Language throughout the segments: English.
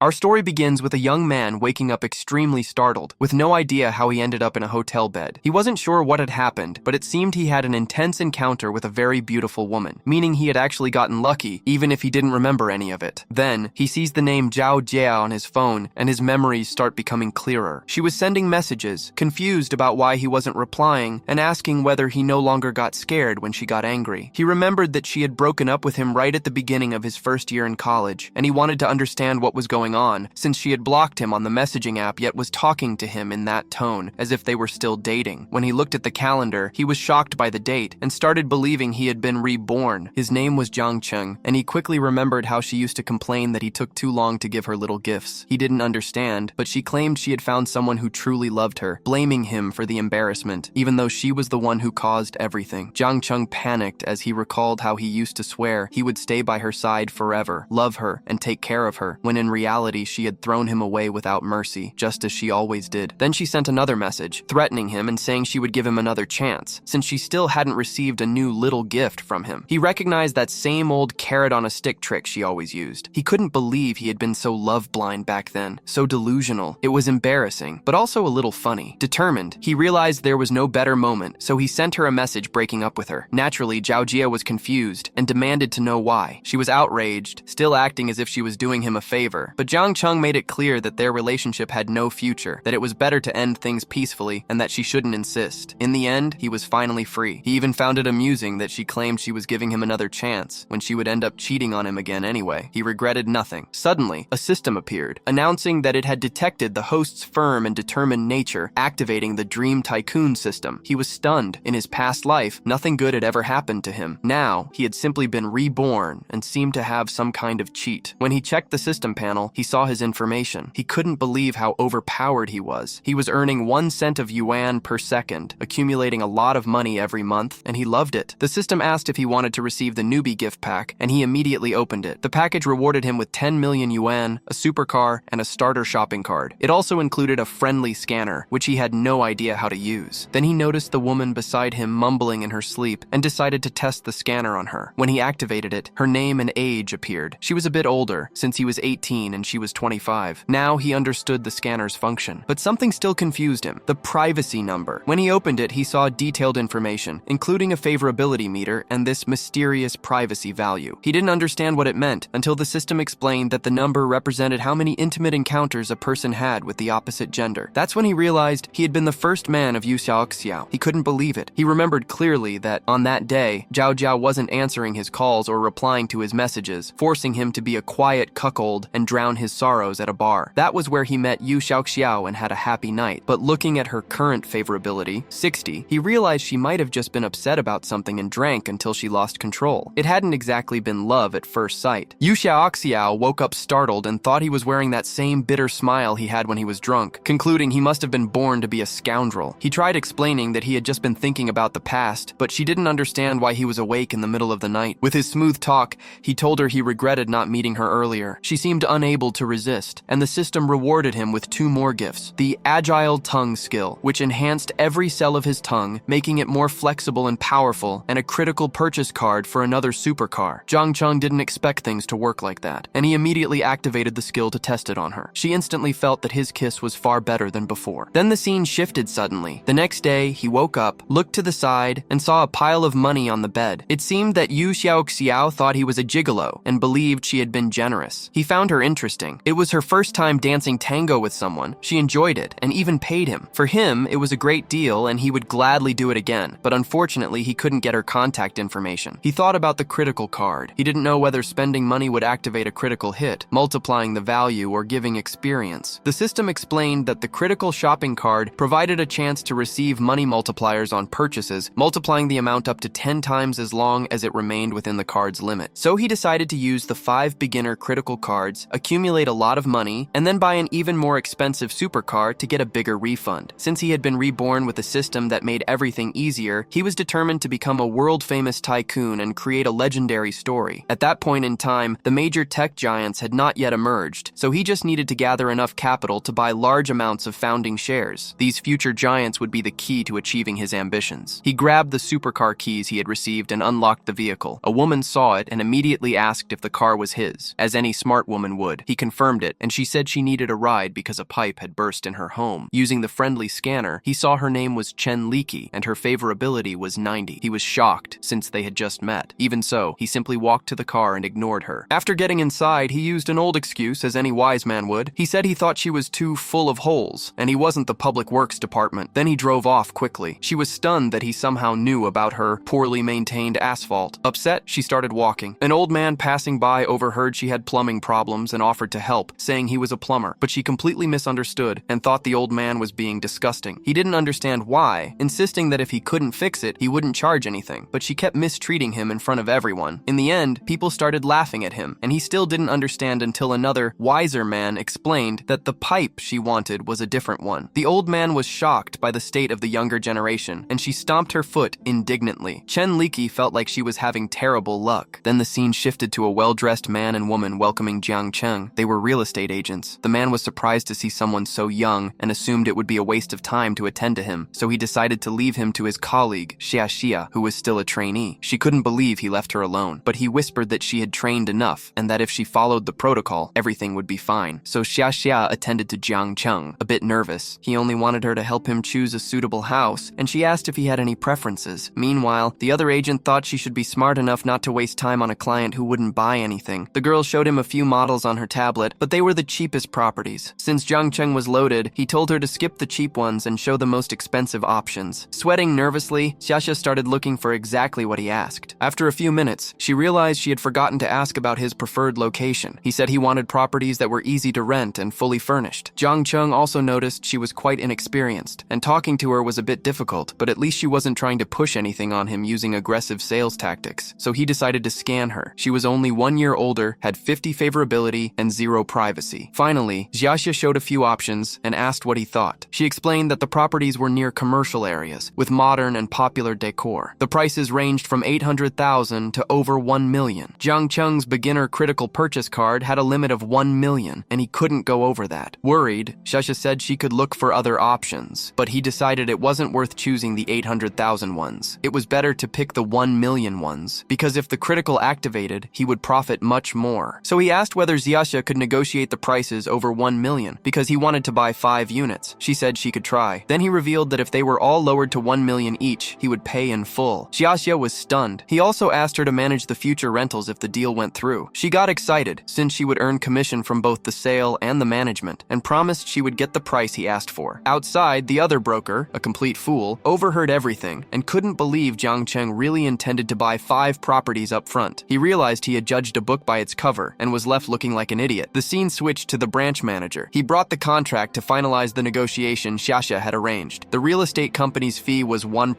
Our story begins with a young man waking up extremely startled, with no idea how he ended up in a hotel bed. He wasn't sure what had happened, but it seemed he had an intense encounter with a very beautiful woman, meaning he had actually gotten lucky, even if he didn't remember any of it. Then, he sees the name Zhao Jia on his phone, and his memories start becoming clearer. She was sending messages, confused about why he wasn't replying, and asking whether he no longer got scared when she got angry. He remembered that she had broken up with him right at the beginning of his first year in college, and he wanted to understand what was going on, since she had blocked him on the messaging app yet was talking to him in that tone, as if they were still dating. When he looked at the calendar, he was shocked by the date, and started believing he had been reborn. His name was Jiang Cheng, and he quickly remembered how she used to complain that he took too long to give her little gifts. He didn't understand, but she claimed she had found someone who truly loved her, blaming him for the embarrassment, even though she was the one who caused everything. Jiang Cheng panicked as he recalled how he used to swear he would stay by her side forever, love her, and take care of her, when in reality she had thrown him away without mercy, just as she always did. Then she sent another message, threatening him and saying she would give him another chance, since she still hadn't received a new little gift from him. He recognized that same old carrot-on-a-stick trick she always used. He couldn't believe he had been so love-blind back then, so delusional. It was embarrassing, but also a little funny. Determined, he realized there was no better moment, so he sent her a message breaking up with her. Naturally, Zhao Jia was confused and demanded to know why. She was outraged, still acting as if she was doing him a favor, but Jiang Cheng made it clear that their relationship had no future, that it was better to end things peacefully, and that she shouldn't insist. In the end, he was finally free. He even found it amusing that she claimed she was giving him another chance, when she would end up cheating on him again anyway. He regretted nothing. Suddenly, a system appeared, announcing that it had detected the host's firm and determined nature, activating the Dream Tycoon system. He was stunned. In his past life, nothing good had ever happened to him. Now, he had simply been reborn and seemed to have some kind of cheat. When he checked the system panel, he saw his information. He couldn't believe how overpowered he was. He was earning 1 cent of yuan per second, accumulating a lot of money every month, and he loved it. The system asked if he wanted to receive the newbie gift pack, and he immediately opened it. The package rewarded him with 10 million yuan, a supercar, and a starter shopping card. It also included a friendly scanner, which he had no idea how to use. Then he noticed the woman beside him mumbling in her sleep and decided to test the scanner on her. When he activated it, her name and age appeared. She was a bit older, since he was 18 and she was 25. Now he understood the scanner's function, but something still confused him: the privacy number. When he opened it, he saw detailed information, including a favorability meter and this mysterious privacy value. He didn't understand what it meant until the system explained that the number represented how many intimate encounters a person had with the opposite gender. That's when he realized he had been the first man of Yu Xiaoxiao. He couldn't believe it. He remembered clearly that, on that day, Zhao Jiao wasn't answering his calls or replying to his messages, forcing him to be a quiet cuckold and drown his sorrows at a bar. That was where he met Yu Xiaoxiao and had a happy night. But looking at her current favorability, 60, he realized she might have just been upset about something and drank until she lost control. It hadn't exactly been love at first sight. Yu Xiaoxiao woke up startled and thought he was wearing that same bitter smile he had when he was drunk, concluding he must have been born to be a scoundrel. He tried explaining that he had just been thinking about the past, but she didn't understand why he was awake in the middle of the night. With his smooth talk, he told her he regretted not meeting her earlier. She seemed unable to resist, and the system rewarded him with 2 more gifts: the Agile Tongue skill, which enhanced every cell of his tongue, making it more flexible and powerful, and a critical purchase card for another supercar. Jiang Cheng didn't expect things to work like that, and he immediately activated the skill to test it on her. She instantly felt that his kiss was far better than before. Then the scene shifted suddenly. The next day, he woke up, looked to the side, and saw a pile of money on the bed. It seemed that Yu Xiaoxiao thought he was a gigolo and believed she had been generous. He found her interesting. It was her first time dancing tango with someone. She enjoyed it and even paid him. For him, it was a great deal and he would gladly do it again, but unfortunately he couldn't get her contact information. He thought about the critical card. He didn't know whether spending money would activate a critical hit, multiplying the value or giving experience. The system explained that the critical shopping card provided a chance to receive money multipliers on purchases, multiplying the amount up to 10 times as long as it remained within the card's limit. So he decided to use the 5 beginner critical cards, accumulate a lot of money, and then buy an even more expensive supercar to get a bigger refund. Since he had been reborn with a system that made everything easier, he was determined to become a world-famous tycoon and create a legendary story. At that point in time, the major tech giants had not yet emerged, so he just needed to gather enough capital to buy large amounts of founding shares. These future giants would be the key to achieving his ambitions. He grabbed the supercar keys he had received and unlocked the vehicle. A woman saw it and immediately asked if the car was his, as any smart woman would. He confirmed it, and she said she needed a ride because a pipe had burst in her home. Using the friendly scanner, he saw her name was Chen Liki, and her favorability was 90. He was shocked, since they had just met. Even so, he simply walked to the car and ignored her. After getting inside, he used an old excuse, as any wise man would. He said he thought she was too full of holes, and he wasn't the public works department. Then he drove off quickly. She was stunned that he somehow knew about her poorly maintained asphalt. Upset, she started walking. An old man passing by overheard she had plumbing problems and offered to help, saying he was a plumber, but she completely misunderstood and thought the old man was being disgusting. He didn't understand why, insisting that if he couldn't fix it, he wouldn't charge anything, but she kept mistreating him in front of everyone. In the end, people started laughing at him, and he still didn't understand until another, wiser man explained that the pipe she wanted was a different one. The old man was shocked by the state of the younger generation, and she stomped her foot indignantly. Chen Liki felt like she was having terrible luck. Then the scene shifted to a well-dressed man and woman welcoming Jiang Cheng. They were real estate agents. The man was surprised to see someone so young and assumed it would be a waste of time to attend to him, so he decided to leave him to his colleague, Xia, who was still a trainee. She couldn't believe he left her alone, but he whispered that she had trained enough and that if she followed the protocol, everything would be fine. So Xia attended to Jiang Cheng, a bit nervous. He only wanted her to help him choose a suitable house, and she asked if he had any preferences. Meanwhile, the other agent thought she should be smart enough not to waste time on a client who wouldn't buy anything. The girl showed him a few models on her tablet, but they were the cheapest properties. Since Jiang Cheng was loaded, he told her to skip the cheap ones and show the most expensive options. Sweating nervously, Xia started looking for exactly what he asked. After a few minutes, she realized she had forgotten to ask about his preferred location. He said he wanted properties that were easy to rent and fully furnished. Jiang Cheng also noticed she was quite inexperienced, and talking to her was a bit difficult, but at least she wasn't trying to push anything on him using aggressive sales tactics, so he decided to scan her. She was only 1 year older, had 50 favorability, and 0 privacy. Finally, Xia showed a few options and asked what he thought. She explained that the properties were near commercial areas, with modern and popular decor. The prices ranged from 800,000 to over 1 million. Jiang Cheng's beginner critical purchase card had a limit of 1 million, and he couldn't go over that. Worried, Xia said she could look for other options, but he decided it wasn't worth choosing the 800,000 ones. It was better to pick the 1 million ones, because if the critical activated, he would profit much more. So he asked whether Xia could negotiate the prices over 1 million, because he wanted to buy 5 units. She said she could try. Then he revealed that if they were all lowered to 1 million each, he would pay in full. Xia was stunned. He also asked her to manage the future rentals if the deal went through. She got excited, since she would earn commission from both the sale and the management, and promised she would get the price he asked for. Outside, the other broker, a complete fool, overheard everything and couldn't believe Jiang Cheng really intended to buy 5 properties up front. He realized he had judged a book by its cover and was left looking like an idiot. The scene switched to the branch manager. He brought the contract to finalize the negotiation Xia had arranged. The real estate company's fee was 1%.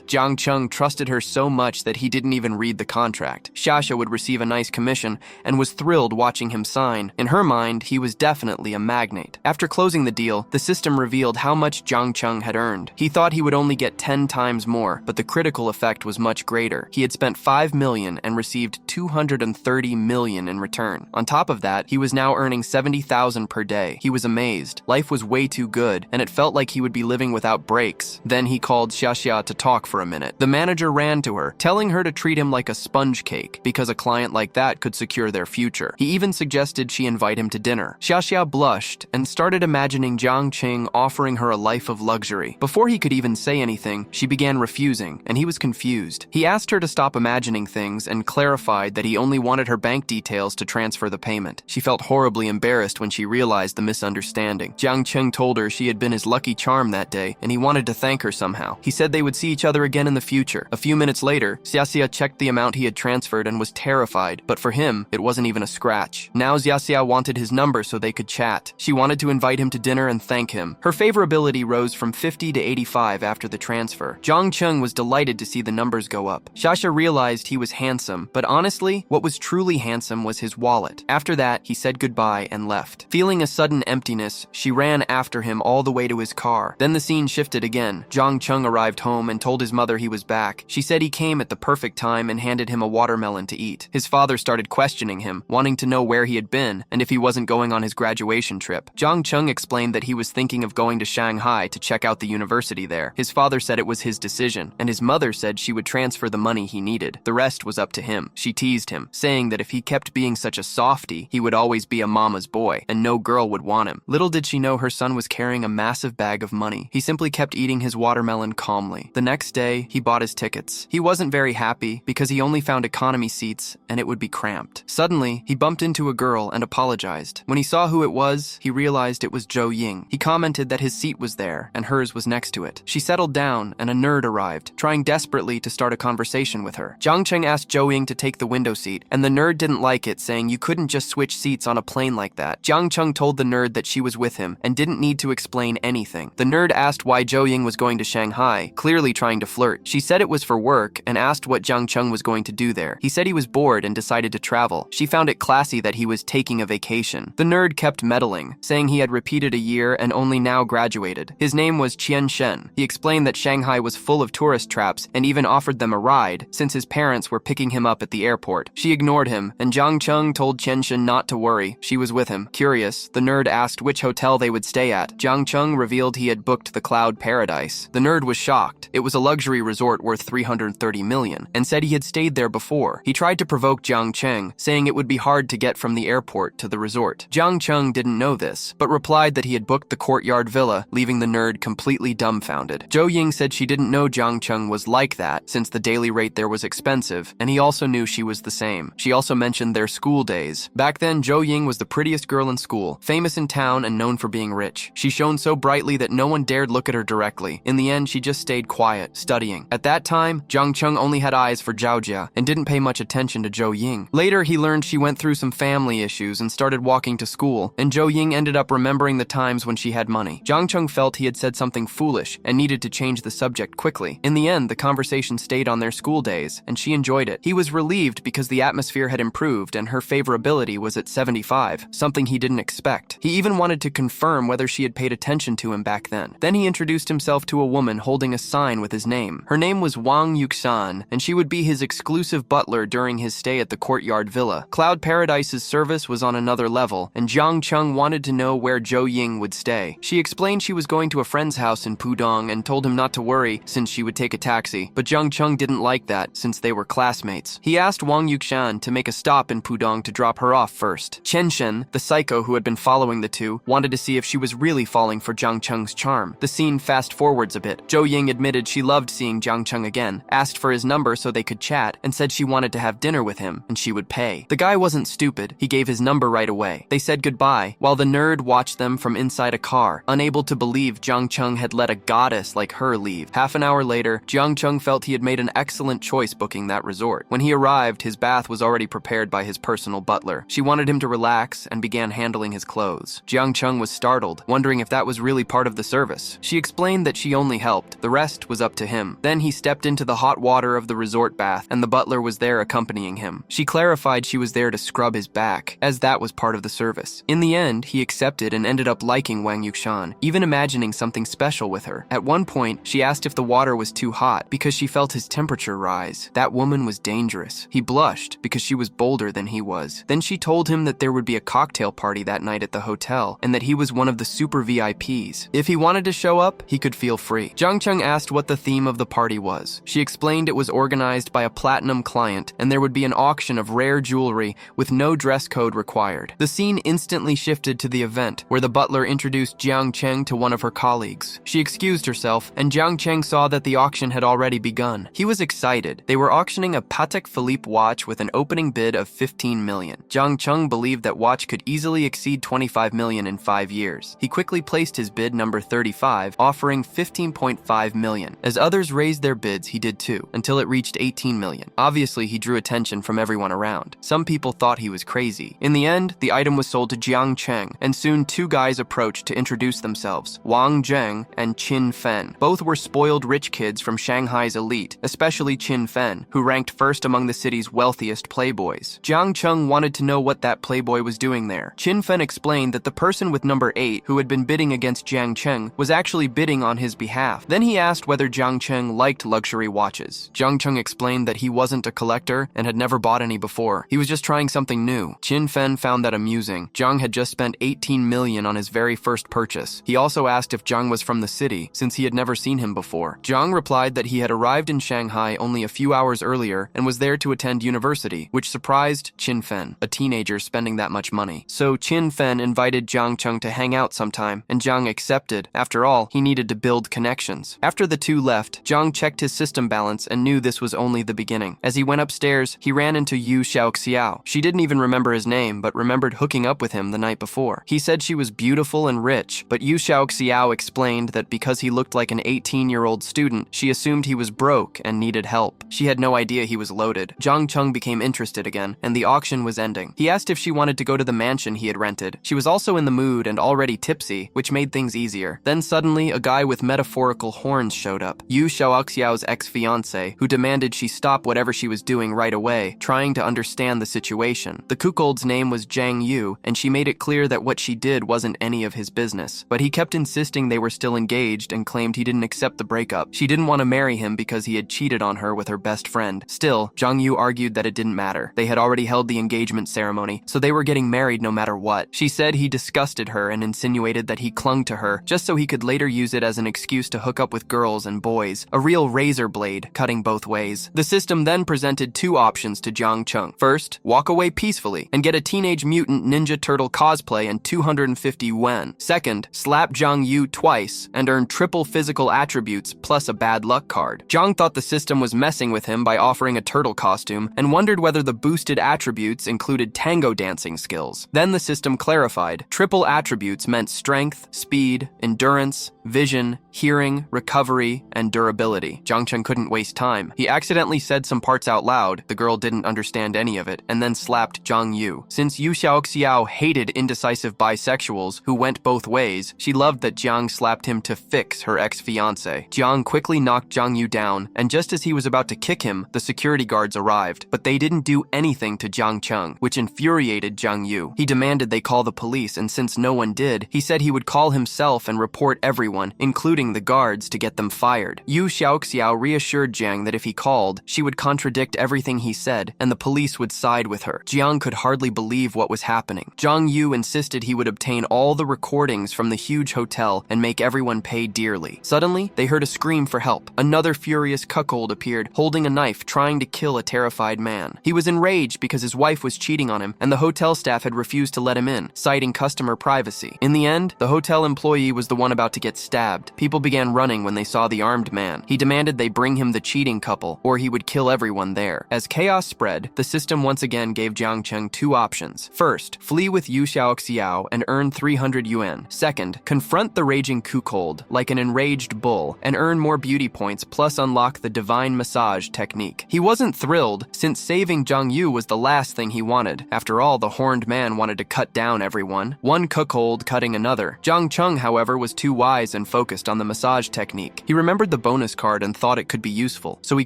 Jiang Cheng trusted her so much that he didn't even read the contract. Xia would receive a nice commission and was thrilled watching him sign. In her mind, he was definitely a magnate. After closing the deal, the system revealed how much Jiang Cheng had earned. He thought he would only get 10 times more, but the critical effect was much greater. He had spent 5 million and received 230 million in return. On top of that, he was now earning 70,000 per day. He was amazed. Life was way too good, and it felt like he would be living without breaks. Then he called Xia to talk for a minute. The manager ran to her, telling her to treat him like a sponge cake, because a client like that could secure their future. He even suggested she invite him to dinner. Xia blushed and started imagining Jiang Cheng offering her a life of luxury. Before he could even say anything, she began refusing, and he was confused. He asked her to stop imagining things and clarified that he only wanted her bank details to transfer the payment. She felt horribly embarrassed when she realized the misunderstanding. Jiang Cheng told her she had been his lucky charm that day, and he wanted to thank her somehow. He said they would see each other again in the future. A few minutes later, Xia checked the amount he had transferred and was terrified, but for him, it wasn't even a scratch. Now Xia wanted his number so they could chat. She wanted to invite him to dinner and thank him. Her favorability rose from 50 to 85 after the transfer. Jiang Cheng was delighted to see the numbers go up. Xia realized he was handsome, but honestly, what was truly handsome was his wallet. After that, he said goodbye and left. Feeling a sudden emptiness, she ran after him all the way to his car. Then the scene shifted again. Jiang Cheng arrived home and told his mother he was back. She said he came at the perfect time and handed him a watermelon to eat. His father started questioning him, wanting to know where he had been and if he wasn't going on his graduation trip. Jiang Cheng explained that he was thinking of going to Shanghai to check out the university there. His father said it was his decision, and his mother said she would transfer the money he needed. The rest was up to him. She teased him, saying that if he kept being such a softie, he would would always be a mama's boy, and no girl would want him. Little did she know her son was carrying a massive bag of money. He simply kept eating his watermelon calmly. The next day, he bought his tickets. He wasn't very happy because he only found economy seats and it would be cramped. Suddenly, he bumped into a girl and apologized. When he saw who it was, he realized it was Zhou Ying. He commented that his seat was there and hers was next to it. She settled down and a nerd arrived, trying desperately to start a conversation with her. Jiang Cheng asked Zhou Ying to take the window seat, and the nerd didn't like it, saying you couldn't just switch seats on a plane like that. Jiang Cheng told the nerd that she was with him and didn't need to explain anything. The nerd asked why Zhou Ying was going to Shanghai, clearly trying to flirt. She said it was for work and asked what Jiang Cheng was going to do there. He said he was bored and decided to travel. She found it classy that he was taking a vacation. The nerd kept meddling, saying he had repeated a year and only now graduated. His name was Qian Shen. He explained that Shanghai was full of tourist traps and even offered them a ride since his parents were picking him up at the airport. She ignored him, and Jiang Cheng told Qian Shen not to worry. She was with him. Curious, the nerd asked which hotel they would stay at. Jiang Cheng revealed he had booked the Cloud Paradise. The nerd was shocked. It was a luxury resort worth 330 million, and said he had stayed there before. He tried to provoke Jiang Cheng, saying it would be hard to get from the airport to the resort. Jiang Cheng didn't know this, but replied that he had booked the courtyard villa, leaving the nerd completely dumbfounded. Zhou Ying said she didn't know Jiang Cheng was like that, since the daily rate there was expensive, and he also knew she was the same. She also mentioned their school days. Back then, Zhou Ying was the prettiest girl in school, famous in town and known for being rich. She shone so brightly that no one dared look at her directly. In the end, she just stayed quiet, studying. At that time, Jiang Cheng only had eyes for Zhao Jia and didn't pay much attention to Zhou Ying. Later, he learned she went through some family issues and started walking to school, and Zhou Ying ended up remembering the times when she had money. Jiang Cheng felt he had said something foolish and needed to change the subject quickly. In the end, the conversation stayed on their school days, and she enjoyed it. He was relieved because the atmosphere had improved and her favorability was at 75, something he didn't expect. He even wanted to confirm whether she had paid attention to him back then. Then he introduced himself to a woman holding a sign with his name. Her name was Wang Yuxan, and she would be his exclusive butler during his stay at the courtyard villa. Cloud Paradise's service was on another level, and Jiang Cheng wanted to know where Zhou Ying would stay. She explained she was going to a friend's house in Pudong and told him not to worry since she would take a taxi, but Jiang Cheng didn't like that since they were classmates. He asked Wang Yuxan to make a stop in Pudong to drop her off first. Chen Shen, the psycho who had been following the two, wanted to see if she was really falling for Jiang Cheng's charm. The scene fast forwards a bit. Zhou Ying admitted she loved seeing Jiang Cheng again, asked for his number so they could chat, and said she wanted to have dinner with him and she would pay. The guy wasn't stupid. He gave his number right away. They said goodbye, while the nerd watched them from inside a car, unable to believe Jiang Cheng had let a goddess like her leave. Half an hour later, Jiang Cheng felt he had made an excellent choice booking that resort. When he arrived, his bath was already prepared by his personal butler. She wanted him to relax and began handling his clothes. Jiang Cheng was startled, wondering if that was really part of the service. She explained that she only helped. The rest was up to him. Then he stepped into the hot water of the resort bath, and the butler was there accompanying him. She clarified she was there to scrub his back, as that was part of the service. In the end, he accepted and ended up liking Wang Yuxan, even imagining something special with her. At one point, she asked if the water was too hot because she felt his temperature rise. That woman was dangerous. He blushed because she was bolder than he was. Then she told him that there would be a cocktail party that night at the hotel and that he was one of the super VIPs. If he wanted to show up, he could feel free. Jiang Cheng asked what the theme of the party was. She explained it was organized by a platinum client and there would be an auction of rare jewelry with no dress code required. The scene instantly shifted to the event, where the butler introduced Jiang Cheng to one of her colleagues. She excused herself, and Jiang Cheng saw that the auction had already begun. He was excited. They were auctioning a Patek Philippe watch with an opening bid of 15 million. Jiang Cheng believed that watch could easily exceed 25 million in 5 years. He quickly placed his bid number 35, offering 15.5 million. As others raised their bids, he did too, until it reached 18 million. Obviously, he drew attention from everyone around. Some people thought he was crazy. In the end, the item was sold to Jiang Cheng, and soon two guys approached to introduce themselves, Wang Zheng and Qin Fen. Both were spoiled rich kids from Shanghai's elite, especially Qin Fen, who ranked first among the city's wealthiest playboys. Jiang Cheng wanted to know what that playboy was doing there. Qin Fen explained that the person with number 8, who had been bidding against Jiang Cheng, was actually bidding on his behalf. Then he asked whether Jiang Cheng liked luxury watches. Jiang Cheng explained that he wasn't a collector and had never bought any before. He was just trying something new. Qin Fen found that amusing. Jiang had just spent 18 million on his very first purchase. He also asked if Jiang was from the city, since he had never seen him before. Jiang replied that he had arrived in Shanghai only a few hours earlier and was there to attend university, which surprised Qin Fen. A teenager spending that much money. So Qin Fen invited Jiang Cheng to hang out sometime, and Jiang accepted. After all, he needed to build connections. After the two left, Jiang checked his system balance and knew this was only the beginning. As he went upstairs, he ran into Yu Xiaoxiao. She didn't even remember his name, but remembered hooking up with him the night before. He said she was beautiful and rich, but Yu Xiaoxiao explained that because he looked like an 18-year-old student, she assumed he was broke and needed help. She had no idea he was loaded. Jiang Cheng became interested again, and the auction was ending. He asked if she wanted to go to the mansion he had rented. She was also in the mood and already tipsy, which made things easier. Then suddenly, a guy with metaphorical horns showed up. Yu Xiaoxiao's ex-fiancé, who demanded she stop whatever she was doing right away, trying to understand the situation. The cuckold's name was Zhang Yu, and she made it clear that what she did wasn't any of his business. But he kept insisting they were still engaged and claimed he didn't accept the breakup. She didn't want to marry him because he had cheated on her with her best friend. Still, Zhang Yu argued that it didn't matter. They had already held the engagement ceremony, so they were getting married no matter what. She said he disgusted her and insinuated that he clung to her, just so he could later use it as an excuse to hook up with girls and boys. A real razor blade, cutting both ways. The system then presented two options to Jiang Cheng. First, walk away peacefully and get a Teenage Mutant Ninja Turtle cosplay and 250 yuan. Second, slap Zhang Yu twice and earn triple physical attributes plus a bad luck card. Jiang thought the system was messing with him by offering a turtle costume and wondered whether the boosted attributes included tango dancing skills. Then the system clarified. Triple attributes meant strength, speed, endurance, vision, hearing, recovery, and durability. Jiang Cheng couldn't waste time. He accidentally said some parts out loud, the girl didn't understand any of it, and then slapped Zhang Yu. Since Yu Xiaoxiao hated indecisive bisexuals who went both ways, she loved that Jiang slapped him to fix her ex-fiancé. Jiang quickly knocked Zhang Yu down, and just as he was about to kick him, the security guards arrived, but they didn't do anything to Jiang Cheng, which infuriated Zhang Yu. He demanded they call the police, and since no one did, he said he would call himself and report everyone, including the guards, to get them fired. Yu Xiaoxiao reassured Jiang that if he called, she would contradict everything he said, and the police would side with her. Jiang could hardly believe what was happening. Zhang Yu insisted he would obtain all the recordings from the huge hotel and make everyone pay dearly. Suddenly, they heard a scream for help. Another furious cuckold appeared, holding a knife, trying to kill a terrified man. He was enraged because his wife was cheating on him, and the hotel staff had refused to let him in, citing customer privacy. In the end, the hotel employee was the one about to get stabbed. People began running when they saw the armed man. He demanded they bring him the cheating couple, or he would kill everyone there. As chaos spread, the system once again gave Jiang Cheng two options. First, flee with Yu Xiaoxiao and earn 300 yuan. Second, confront the raging cuckold like an enraged bull and earn more beauty points plus unlock the divine massage technique. He wasn't thrilled, since saving Zhang Yu was the last thing he wanted. After all, the horned man wanted to cut down everyone, one cuckold cutting another. Jiang Cheng, however, was too wise and focused on the massage technique. He remembered the bonus card and thought it could be useful, so he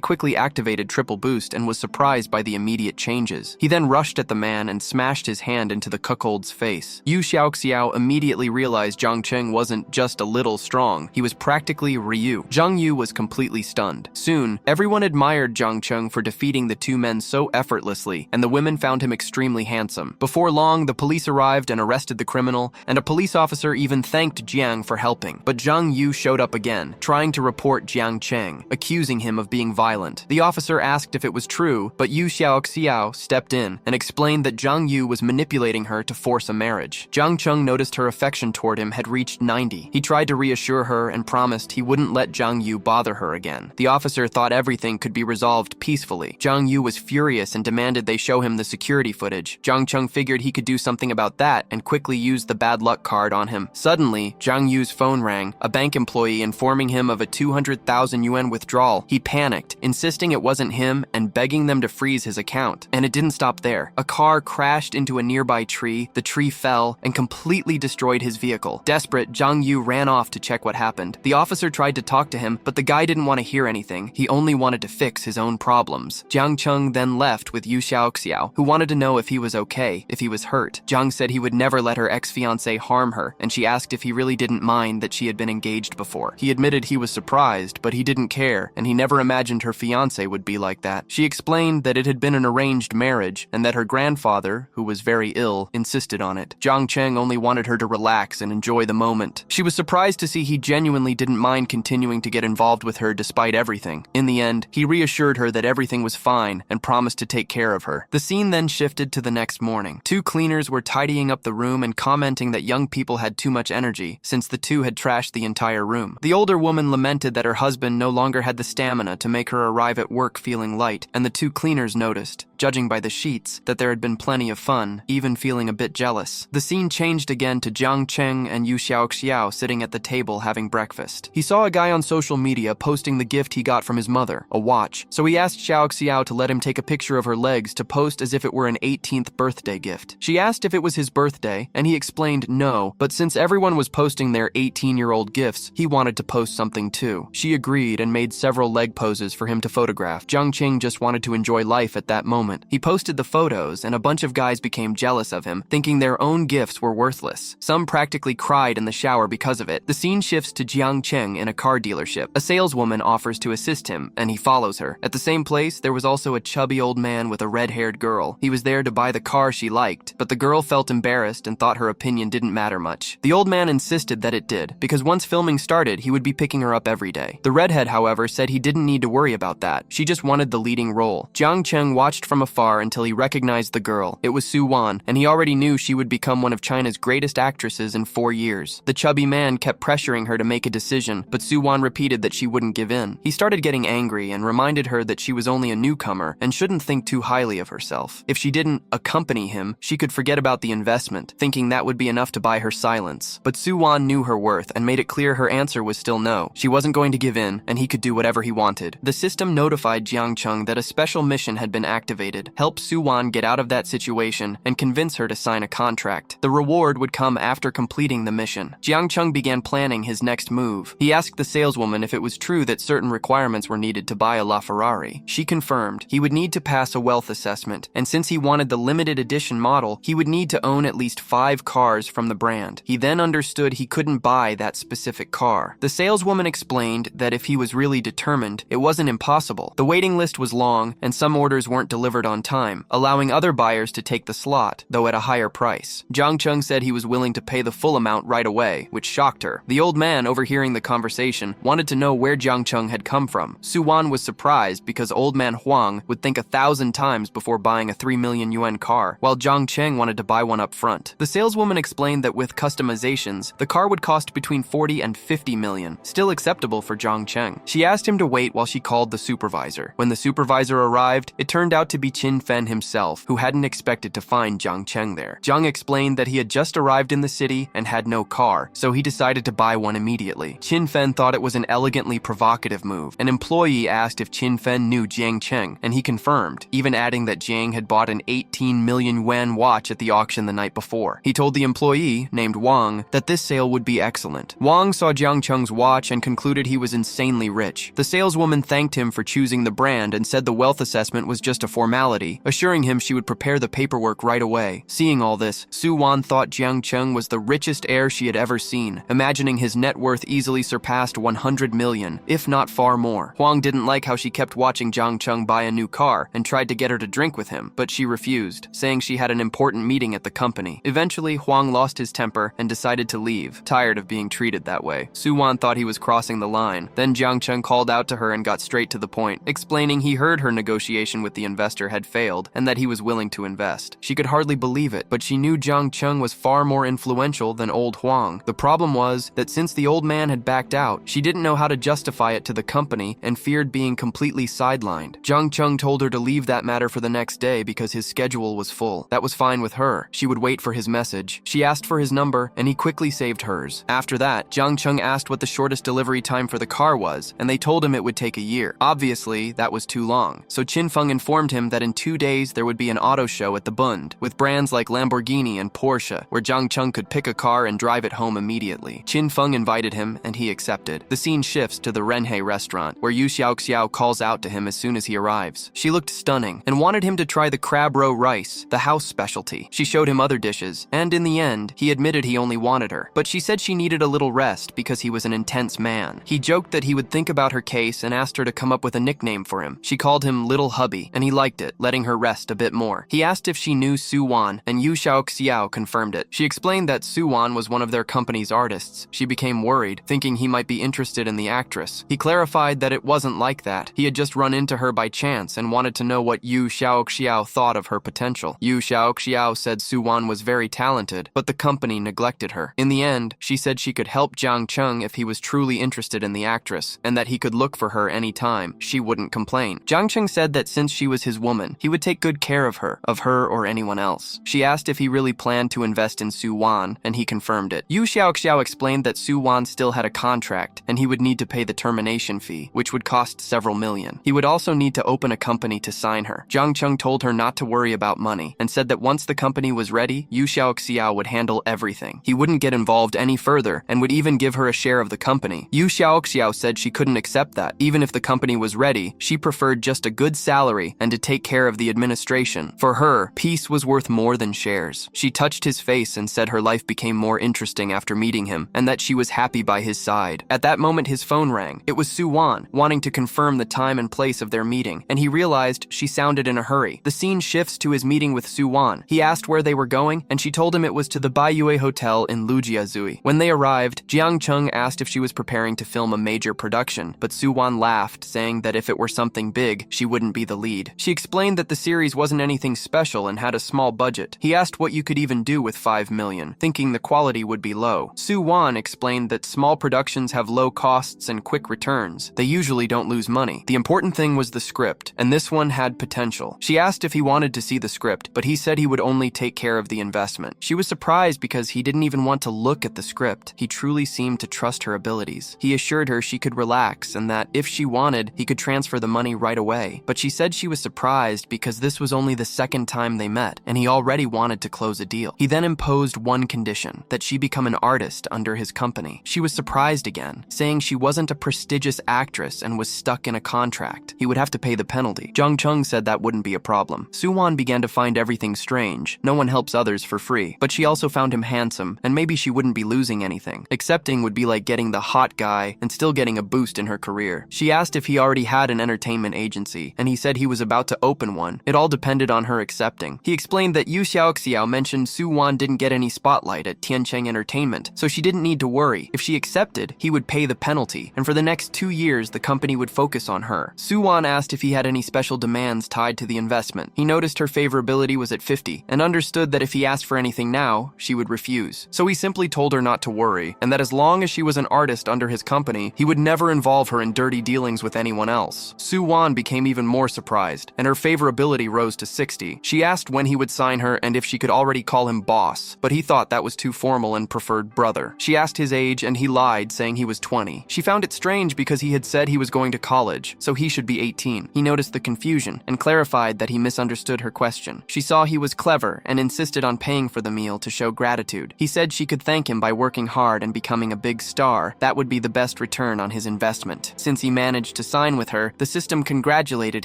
quickly activated triple boost and was surprised by the immediate changes. He then rushed at the man and smashed his hand into the cuckold's face. Yu Xiaoxiao immediately realized Jiang Cheng wasn't just a little strong, he was practically Ryu. Zhang Yu was completely stunned. Soon, everyone admired Jiang Cheng for defeating the two men so effortlessly, and the women found him extremely handsome. Before long, the police arrived and arrested the criminal, and a police officer even thanked Jiang for helping. But Zhang Yu showed up again, trying to report Jiang Cheng, accusing him of being violent. The officer asked if it was true, but Yu Xiaoxiao stepped in and explained that Zhang Yu was manipulating her to force a marriage. Jiang Cheng noticed her affection toward him had reached 90. He tried to reassure her and promised he wouldn't let Zhang Yu bother her again. The officer thought everything could be resolved peacefully. Zhang Yu was furious and demanded they show him the security footage. Jiang Cheng figured he could do something about that and quickly used the bad luck card on him. Suddenly, Zhang Yu's phone rang, a bank employee informing him of a 200,000 yuan withdrawal. He panicked, insisting it wasn't him and begging them to freeze his account. And it didn't stop there. A car crashed into a nearby tree, the tree fell, and completely destroyed his vehicle. Desperate, Zhang Yu ran off to check what happened. The officer tried to talk to him, but the guy didn't want to hear anything. He only wanted to fix his own problems. Jiang Cheng then left with Yu Xiaoxiao, who wanted to know if he was okay, if he was hurt. Jiang said he would never let her ex-fiancé harm her, and she asked if he really didn't mind that she had been engaged before. He admitted he was surprised, but he didn't care, and he never imagined her fiancé would be like that. She explained that it had been an arranged marriage, and that her grandfather, who was very ill, insisted on it. Jiang Cheng only wanted her to relax and enjoy the moment. She was surprised to see he genuinely didn't mind continuing to get involved with her despite everything. In the end, he reassured her that everything was fine and promised to take care of her. The scene then shifted to the next next morning. Two cleaners were tidying up the room and commenting that young people had too much energy, since the two had trashed the entire room. The older woman lamented that her husband no longer had the stamina to make her arrive at work feeling light, and the two cleaners noticed, judging by the sheets, that there had been plenty of fun, even feeling a bit jealous. The scene changed again to Jiang Cheng and Yu Xiaoxiao sitting at the table having breakfast. He saw a guy on social media posting the gift he got from his mother, a watch, so he asked Xiaoxiao to let him take a picture of her legs to post as if it were an 18th birthday gift. She asked if it was his birthday, and he explained no, but since everyone was posting their 18-year-old gifts, he wanted to post something too. She agreed and made several leg poses for him to photograph. Jiang Cheng just wanted to enjoy life at that moment. He posted the photos, and a bunch of guys became jealous of him, thinking their own gifts were worthless. Some practically cried in the shower because of it. The scene shifts to Jiang Cheng in a car dealership. A saleswoman offers to assist him, and he follows her. At the same place, there was also a chubby old man with a red-haired girl. He was there to buy the car she liked, but the girl felt embarrassed and thought her opinion didn't matter much. The old man insisted that it did, because once filming started, he would be picking her up every day. The redhead, however, said he didn't need to worry about that. She just wanted the leading role. Jiang Cheng watched from afar until he recognized the girl. It was Su Wan, and he already knew she would become one of China's greatest actresses in 4 years. The chubby man kept pressuring her to make a decision, but Su Wan repeated that she wouldn't give in. He started getting angry and reminded her that she was only a newcomer and shouldn't think too highly of herself. If she didn't accompany him, she could forget about the investment, thinking that would be enough to buy her silence. But Su Wan knew her worth and made it clear her answer was still no. She wasn't going to give in, and he could do whatever he wanted. The system notified Jiang Cheng that a special mission had been activated. Help Su Wan get out of that situation and convince her to sign a contract. The reward would come after completing the mission. Jiang Cheng began planning his next move. He asked the saleswoman if it was true that certain requirements were needed to buy a LaFerrari. She confirmed he would need to pass a wealth assessment, and since he wanted the limited edition model, he would need to own at least 5 cars from the brand. He then understood he couldn't buy that specific car. The saleswoman explained that if he was really determined, it wasn't impossible. The waiting list was long, and some orders weren't delivered on time, allowing other buyers to take the slot, though at a higher price. Jiang Cheng said he was willing to pay the full amount right away, which shocked her. The old man, overhearing the conversation, wanted to know where Jiang Cheng had come from. Su Wan was surprised because old man Huang would think 1,000 times before buying a 3 million yuan car, while Jiang Cheng wanted to buy one up front. The saleswoman explained that with customizations, the car would cost between 40 and 50 million, still acceptable for Jiang Cheng. She asked him to wait while she called the supervisor. When the supervisor arrived, it turned out to be Qin Fen himself, who hadn't expected to find Jiang Cheng there. Jiang explained that he had just arrived in the city and had no car, so he decided to buy one immediately. Qin Fen thought it was an elegantly provocative move. An employee asked if Qin Fen knew Jiang Cheng, and he confirmed, even adding that Jiang had bought an 18 million yuan watch at the auction the night before. He told the employee, named Wang, that this sale would be excellent. Wang saw Jiang Cheng's watch and concluded he was insanely rich. The saleswoman thanked him for choosing the brand and said the wealth assessment was just a formality, assuring him she would prepare the paperwork right away. Seeing all this, Su Wan thought Jiang Cheng was the richest heir she had ever seen, imagining his net worth easily surpassed 100 million, if not far more. Huang didn't like how she kept watching Jiang Cheng buy a new car and tried to get her to drink with him, but she refused, saying she had an important meeting at the company. Eventually, Huang lost his temper and decided to leave, tired of being treated that way. Su Wan thought he was crossing the line. Then Jiang Cheng called out to her and got straight to the point, explaining he heard her negotiation with the investor had failed and that he was willing to invest. She could hardly believe it, but she knew Jiang Cheng was far more influential than old Huang. The problem was that since the old man had backed out, she didn't know how to justify it to the company and feared being completely sidelined. Jiang Cheng told her to leave that matter for the next day because his schedule was full. That was fine with her. She would wait for his message. She asked for his number, and he quickly saved hers. After that, Jiang Cheng asked what the shortest delivery time for the car was, and they told him it would take a year. Obviously, that was too long. So Qin Feng informed him that in 2 days there would be an auto show at the Bund, with brands like Lamborghini and Porsche, where Jiang Cheng could pick a car and drive it home immediately. Qin Feng invited him, and he accepted. The scene shifts to the Renhe restaurant, where Yu Xiaoxiao calls out to him as soon as he arrives. She looked stunning, and wanted him to try the crab roe rice, the house specialty. She showed him other dishes, and in the end, he admitted he only wanted her. But she said she needed a little rest because he was an intense man. He joked that he would think about her case and asked her to come up with a nickname for him. She called him Little Hubby, and he liked liked it, letting her rest a bit more. He asked if she knew Su-won, and Yu Xiao confirmed it. She explained that Su-won was one of their company's artists. She became worried, thinking he might be interested in the actress. He clarified that it wasn't like that. He had just run into her by chance and wanted to know what Yu Xiao thought of her potential. Yu Xiao said Su-won was very talented, but the company neglected her. In the end, she said she could help Jiang Cheng if he was truly interested in the actress, and that he could look for her anytime. She wouldn't complain. Jiang Cheng said that since she was his woman, he would take good care of her or anyone else. She asked if he really planned to invest in Su-won, and he confirmed it. Yu Xiao explained that Su-won still had a contract, and he would need to pay the termination fee, which would cost several million. He would also need to open a company to sign her. Jiang Cheng told her not to worry about money, and said that once the company was ready, Yu Xiao would handle everything. He wouldn't get involved any further, and would even give her a share of the company. Yu Xiao said she couldn't accept that. Even if the company was ready, she preferred just a good salary and to take care of the administration. For her, peace was worth more than shares. She touched his face and said her life became more interesting after meeting him, and that she was happy by his side. At that moment, his phone rang. It was Su-won, wanting to confirm the time and place of their meeting, and he realized she sounded in a hurry. The scene shifts to his meeting with Su-won. He asked where they were going, and she told him it was to the Baiyue Hotel in Lujiazui. When they arrived, Jiang Cheng asked if she was preparing to film a major production, but Su-won laughed, saying that if it were something big, she wouldn't be the lead. She explained that the series wasn't anything special and had a small budget. He asked what you could even do with 5 million, thinking the quality would be low. Su-won explained that small productions have low costs and quick returns. They usually don't lose money. The important thing was the script, and this one had potential. She asked if he wanted to see the script, but he said he would only take care of the investment. She was surprised because he didn't even want to look at the script. He truly seemed to trust her abilities. He assured her she could relax and that if she wanted, he could transfer the money right away. But she said she was surprised because this was only the second time they met, and he already wanted to close a deal. He then imposed one condition, that she become an artist under his company. She was surprised again, saying she wasn't a prestigious actress and was stuck in a contract. He would have to pay the penalty. Jiang Cheng said that wouldn't be a problem. Su-won began to find everything strange. No one helps others for free. But she also found him handsome, and maybe she wouldn't be losing anything. Accepting would be like getting the hot guy and still getting a boost in her career. She asked if he already had an entertainment agency, and he said he was about to open one. It all depended on her accepting. He explained that Yu Xiao mentioned Su-won didn't get any spotlight at Tiancheng Entertainment, so she didn't need to worry. If she accepted, he would pay the penalty, and for the next 2 years, the company would focus on her. Su-won asked if he had any special demands tied to the investment. He noticed her favorability was at 50, and understood that if he asked for anything now, she would refuse. So he simply told her not to worry, and that as long as she was an artist under his company, he would never involve her in dirty dealings with anyone else. Su-won became even more surprised, and her favorability rose to 60. She asked when he would sign her and if she could already call him boss, but he thought that was too formal and preferred brother. She asked his age, and he lied, saying he was 20. She found it strange because he had said he was going to college, so he should be 18. He noticed the confusion and clarified that he misunderstood her question. She saw he was clever and insisted on paying for the meal to show gratitude. He said she could thank him by working hard and becoming a big star. That would be the best return on his investment. Since he managed to sign with her, the system congratulated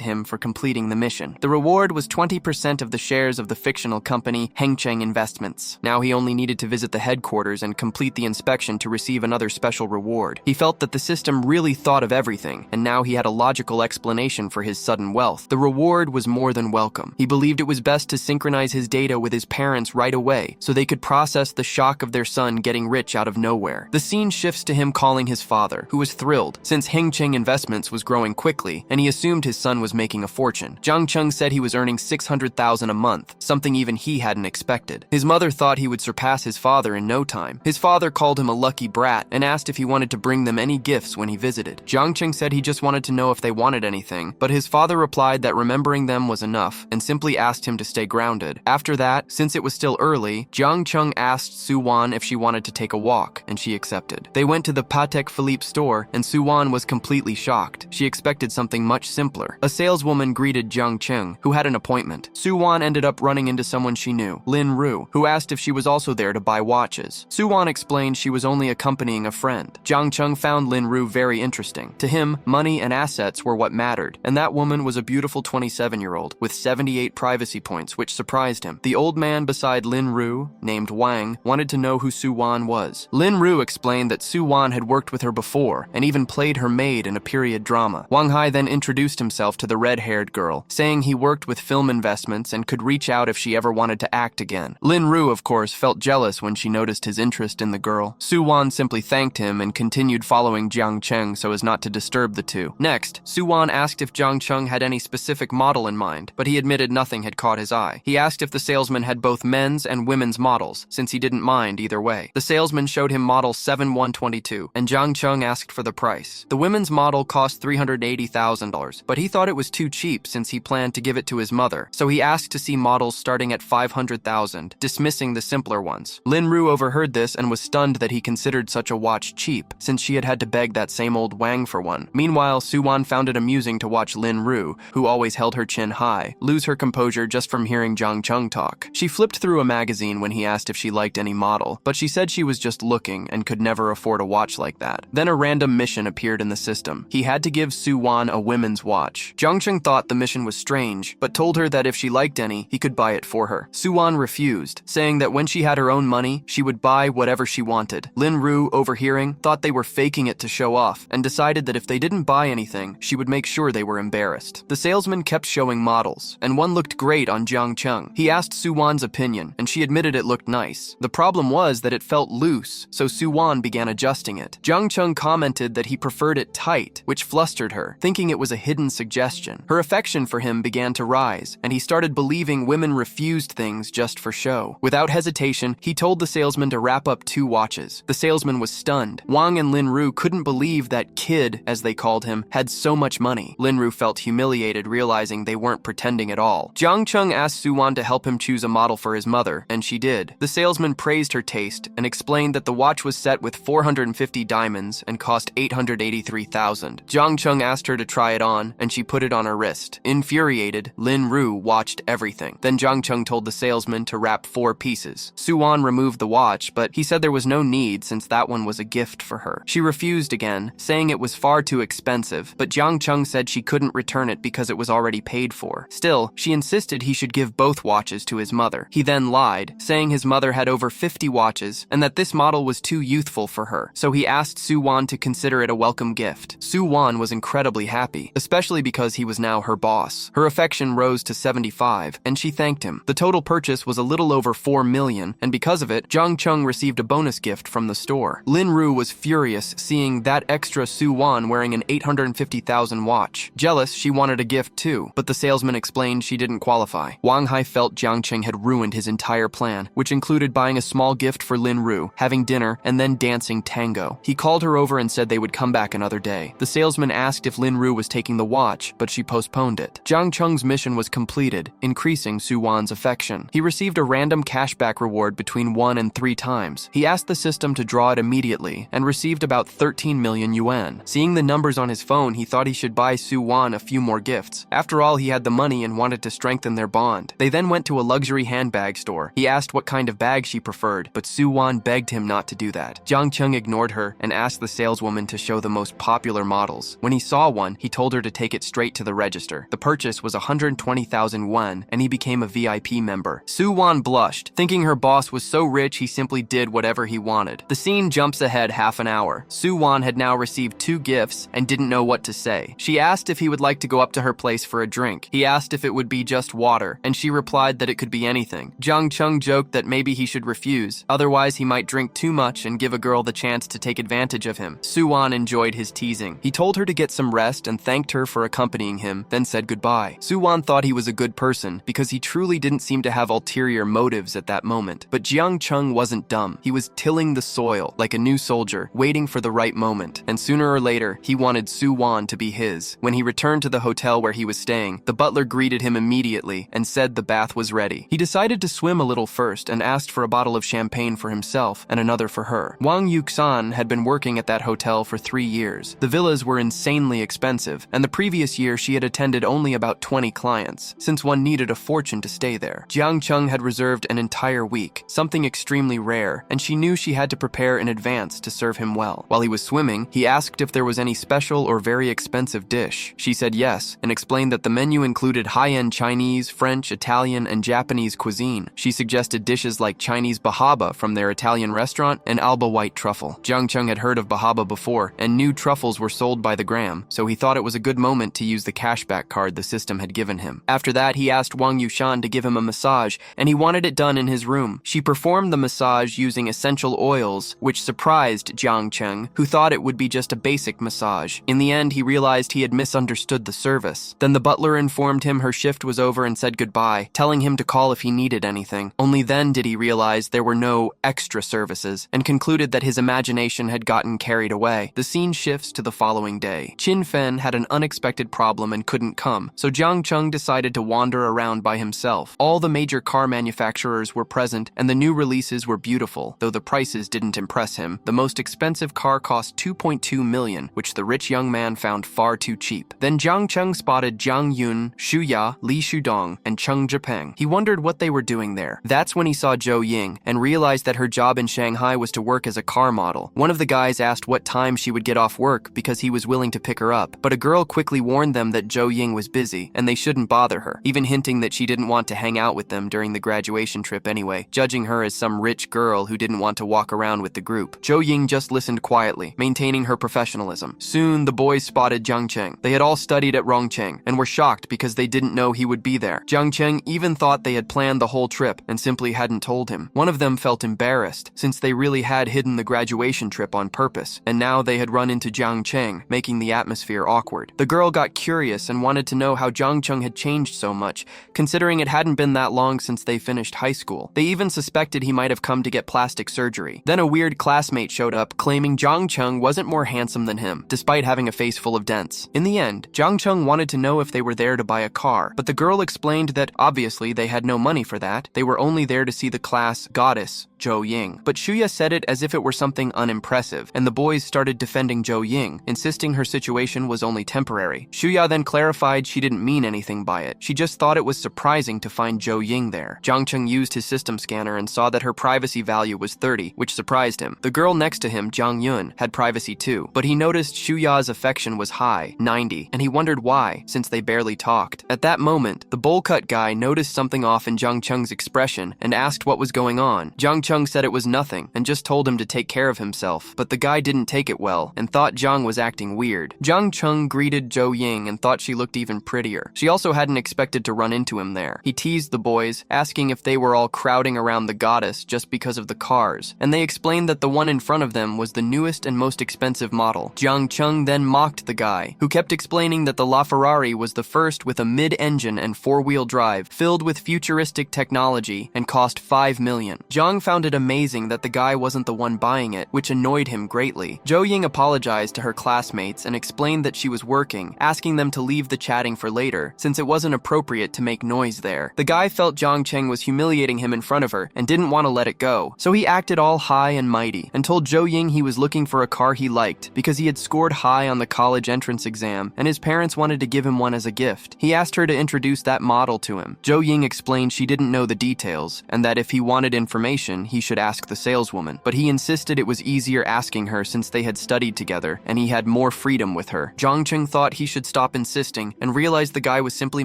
him for completing the mission. The reward was 20% of the shares of the fictional company Hengcheng Investments. Now he only needed to visit the headquarters and complete the inspection to receive another special reward. He felt that the system really thought of everything, and now he had a logical explanation for his sudden wealth. The reward was more than welcome. He believed it was best to synchronize his data with his parents right away, so they could process the shock of their son getting rich out of nowhere. The scene shifts to him calling his father, who was thrilled, since Hengcheng Investments was growing quickly, and he assumed his son was making a fortune. Jiang Cheng said he was earning 600,000 a month, something even he hadn't expected. His mother thought he would surpass his father in no time. His father called him a lucky brat and asked if he wanted to bring them any gifts when he visited. Jiang Cheng said he just wanted to know if they wanted anything, but his father replied that remembering them was enough and simply asked him to stay grounded. After that, since it was still early, Jiang Cheng asked Su-won if she wanted to take a walk, and she accepted. They went to the Patek Philippe store, and Su-won was completely shocked. She expected something much simpler. A saleswoman greeted Jiang Cheng, who had an appointment. Su-won ended up running into someone she knew, Lin Ru, who asked if she was also there to buy watches. Su-won explained she was only accompanying a friend. Jiang Cheng found Lin Ru very interesting. To him, money and assets were what mattered, and that woman was a beautiful 27-year-old with 78 privacy points, which surprised him. The old man beside Lin Ru, named Wang, wanted to know who Su-won was. Lin Ru explained that Su-won had worked with her before and even played her maid in a period drama. Wang Hai then introduced himself to the red-haired girl, girl, saying he worked with film investments and could reach out if she ever wanted to act again. Lin Ru, of course, felt jealous when she noticed his interest in the girl. Su-won simply thanked him and continued following Jiang Cheng so as not to disturb the two. Next, Su-won asked if Jiang Cheng had any specific model in mind, but he admitted nothing had caught his eye. He asked if the salesman had both men's and women's models, since he didn't mind either way. The salesman showed him model 7122, and Jiang Cheng asked for the price. The women's model cost $380,000, but he thought it was too cheap since he planned to give it to his mother, so he asked to see models starting at $500,000, dismissing the simpler ones. Lin Ru overheard this and was stunned that he considered such a watch cheap, since she had to beg that same old Wang for one. Meanwhile, Su-won found it amusing to watch Lin Ru, who always held her chin high, lose her composure just from hearing Jiang Cheng talk. She flipped through a magazine when he asked if she liked any model, but she said she was just looking and could never afford a watch like that. Then a random mission appeared in the system. He had to give Su-won a women's watch. Jiang Cheng thought the mission was strange, but told her that if she liked any, he could buy it for her. Su-won refused, saying that when she had her own money, she would buy whatever she wanted. Lin Ru, overhearing, thought they were faking it to show off, and decided that if they didn't buy anything, she would make sure they were embarrassed. The salesman kept showing models, and one looked great on Jiang Cheng. He asked Su-won's opinion, and she admitted it looked nice. The problem was that it felt loose, so Su-won began adjusting it. Jiang Cheng commented that he preferred it tight, which flustered her, thinking it was a hidden suggestion. Her affection for him began to rise, and he started believing women refused things just for show. Without hesitation, he told the salesman to wrap up 2 watches. The salesman was stunned. Wang and Lin Ru couldn't believe that kid, as they called him, had so much money. Lin Ru felt humiliated, realizing they weren't pretending at all. Jiang Cheng asked Su-won to help him choose a model for his mother, and she did. The salesman praised her taste and explained that the watch was set with 450 diamonds and cost $883,000. Jiang Cheng asked her to try it on, and she put it on her wrist. Infuriated, Lin Ru watched everything. Then Jiang Cheng told the salesman to wrap 4 pieces. Su-won removed the watch, but he said there was no need since that one was a gift for her. She refused again, saying it was far too expensive, but Jiang Cheng said she couldn't return it because it was already paid for. Still, she insisted he should give both watches to his mother. He then lied, saying his mother had over 50 watches and that this model was too youthful for her, so he asked Su-won to consider it a welcome gift. Su-won was incredibly happy, especially because he was now her boss. Her affection rose to 75, and she thanked him. The total purchase was a little over 4 million, and because of it, Jiang Cheng received a bonus gift from the store. Lin Ru was furious seeing that extra Su-won wearing an 850,000 watch. Jealous, she wanted a gift too, but the salesman explained she didn't qualify. Wang Hai felt Jiang Cheng had ruined his entire plan, which included buying a small gift for Lin Ru, having dinner, and then dancing tango. He called her over and said they would come back another day. The salesman asked if Lin Ru was taking the watch, but she postponed it. Jiang Cheng's mission was completed, increasing Su-won's affection. He received a random cashback reward between 1 and 3 times. He asked the system to draw it immediately and received about 13 million yuan. Seeing the numbers on his phone, he thought he should buy Su-won a few more gifts. After all, he had the money and wanted to strengthen their bond. They then went to a luxury handbag store. He asked what kind of bag she preferred, but Su-won begged him not to do that. Jiang Cheng ignored her and asked the saleswoman to show the most popular models. When he saw one, he told her to take it straight to the register. The purchase was 120,000 won, and he became a VIP member. Su-won blushed, thinking her boss was so rich he simply did whatever he wanted. The scene jumps ahead half an hour. Su-won had now received 2 gifts and didn't know what to say. She asked if he would like to go up to her place for a drink. He asked if it would be just water, and she replied that it could be anything. Jiang Cheng joked that maybe he should refuse, otherwise he might drink too much and give a girl the chance to take advantage of him. Su-won enjoyed his teasing. He told her to get some rest and thanked her for accompanying him, then said goodbye. Su-won thought he was a good person because he truly didn't seem to have ulterior motives at that moment. But Jiang Cheng wasn't dumb. He was tilling the soil like a new soldier, waiting for the right moment. And sooner or later, he wanted Su-won to be his. When he returned to the hotel where he was staying, the butler greeted him immediately and said the bath was ready. He decided to swim a little first and asked for a bottle of champagne for himself and another for her. Wang Yuxan had been working at that hotel for 3 years. The villas were insanely expensive, and the previous year she had attended only about 20 clients, since one needed a fortune to stay there. Jiang Cheng had reserved an entire week, something extremely rare, and she knew she had to prepare in advance to serve him well. While he was swimming, he asked if there was any special or very expensive dish. She said yes, and explained that the menu included high-end Chinese, French, Italian, and Japanese cuisine. She suggested dishes like Chinese bahaba from their Italian restaurant and Alba white truffle. Jiang Cheng had heard of bahaba before and knew truffles were sold by the gram, so he thought it was a good moment to use the cashback card card the system had given him. After that, he asked Wang Yushan to give him a massage, and he wanted it done in his room. She performed the massage using essential oils, which surprised Jiang Cheng, who thought it would be just a basic massage. In the end, he realized he had misunderstood the service. Then the butler informed him her shift was over and said goodbye, telling him to call if he needed anything. Only then did he realize there were no extra services, and concluded that his imagination had gotten carried away. The scene shifts to the following day. Qin Fen had an unexpected problem and couldn't come, so Jiang Cheng decided to wander around by himself. All the major car manufacturers were present, and the new releases were beautiful, though the prices didn't impress him. The most expensive car cost 2.2 million, which the rich young man found far too cheap. Then Jiang Cheng spotted Jiang Yun, Xu Ya, Li Shudong, and Cheng Zhipeng. He wondered what they were doing there. That's when he saw Zhou Ying and realized that her job in Shanghai was to work as a car model. One of the guys asked what time she would get off work because he was willing to pick her up, but a girl quickly warned them that Zhou Ying was busy and they shouldn't bother her, even hinting that she didn't want to hang out with them during the graduation trip anyway, judging her as some rich girl who didn't want to walk around with the group. Zhou Ying just listened quietly, maintaining her professionalism. Soon, the boys spotted Jiang Cheng. They had all studied at Rongcheng and were shocked because they didn't know he would be there. Jiang Cheng even thought they had planned the whole trip and simply hadn't told him. One of them felt embarrassed, since they really had hidden the graduation trip on purpose, and now they had run into Jiang Cheng, making the atmosphere awkward. The girl got curious and wanted to know how Jiang Cheng had changed so much, considering it hadn't been that long since they finished high school. They even suspected he might have come to get plastic surgery. Then a weird classmate showed up, claiming Jiang Cheng wasn't more handsome than him, despite having a face full of dents. In the end, Jiang Cheng wanted to know if they were there to buy a car, but the girl explained that obviously they had no money for that. They were only there to see the class goddess, Zhou Ying. But Shuya said it as if it were something unimpressive, and the boys started defending Zhou Ying, insisting her situation was only temporary. Shuya then clarified she didn't mean anything by it. She just thought it was surprising to find Zhou Ying there. Jiang Cheng used his system scanner and saw that her privacy value was 30, which surprised him. The girl next to him, Jiang Yun, had privacy too, but he noticed Shuya's affection was high, 90, and he wondered why, since they barely talked. At that moment, the bowl-cut guy noticed something off in Jiang Cheng's expression and asked what was going on. Jiang Cheng said it was nothing and just told him to take care of himself, but the guy didn't take it well and thought Jiang was acting weird. Jiang Cheng greeted Zhou Ying and thought she looked even prettier. She also hadn't expected to run into him there. He teased the boys, asking if they were all crowding around the goddess just because of the cars, and they explained that the one in front of them was the newest and most expensive model. Jiang Cheng then mocked the guy, who kept explaining that the LaFerrari was the first with a mid-engine and four-wheel drive, filled with futuristic technology, and cost 5 million. Jiang found it amazing that the guy wasn't the one buying it, which annoyed him greatly. Zhou Ying apologized to her classmates and explained that she was working, asking them to leave the chatting for later, since it wasn't appropriate to make noise there. The guy felt Jiang Cheng was humiliating him in front of her and didn't want to let it go, so he acted all high and mighty and told Zhou Ying he was looking for a car he liked because he had scored high on the college entrance exam and his parents wanted to give him one as a gift. He asked her to introduce that model to him. Zhou Ying explained she didn't know the details and that if he wanted information, he should ask the saleswoman, but he insisted it was easier asking her since they had studied together and he had more freedom with her. Jiang Cheng thought he should stop insisting and realized the guy was simply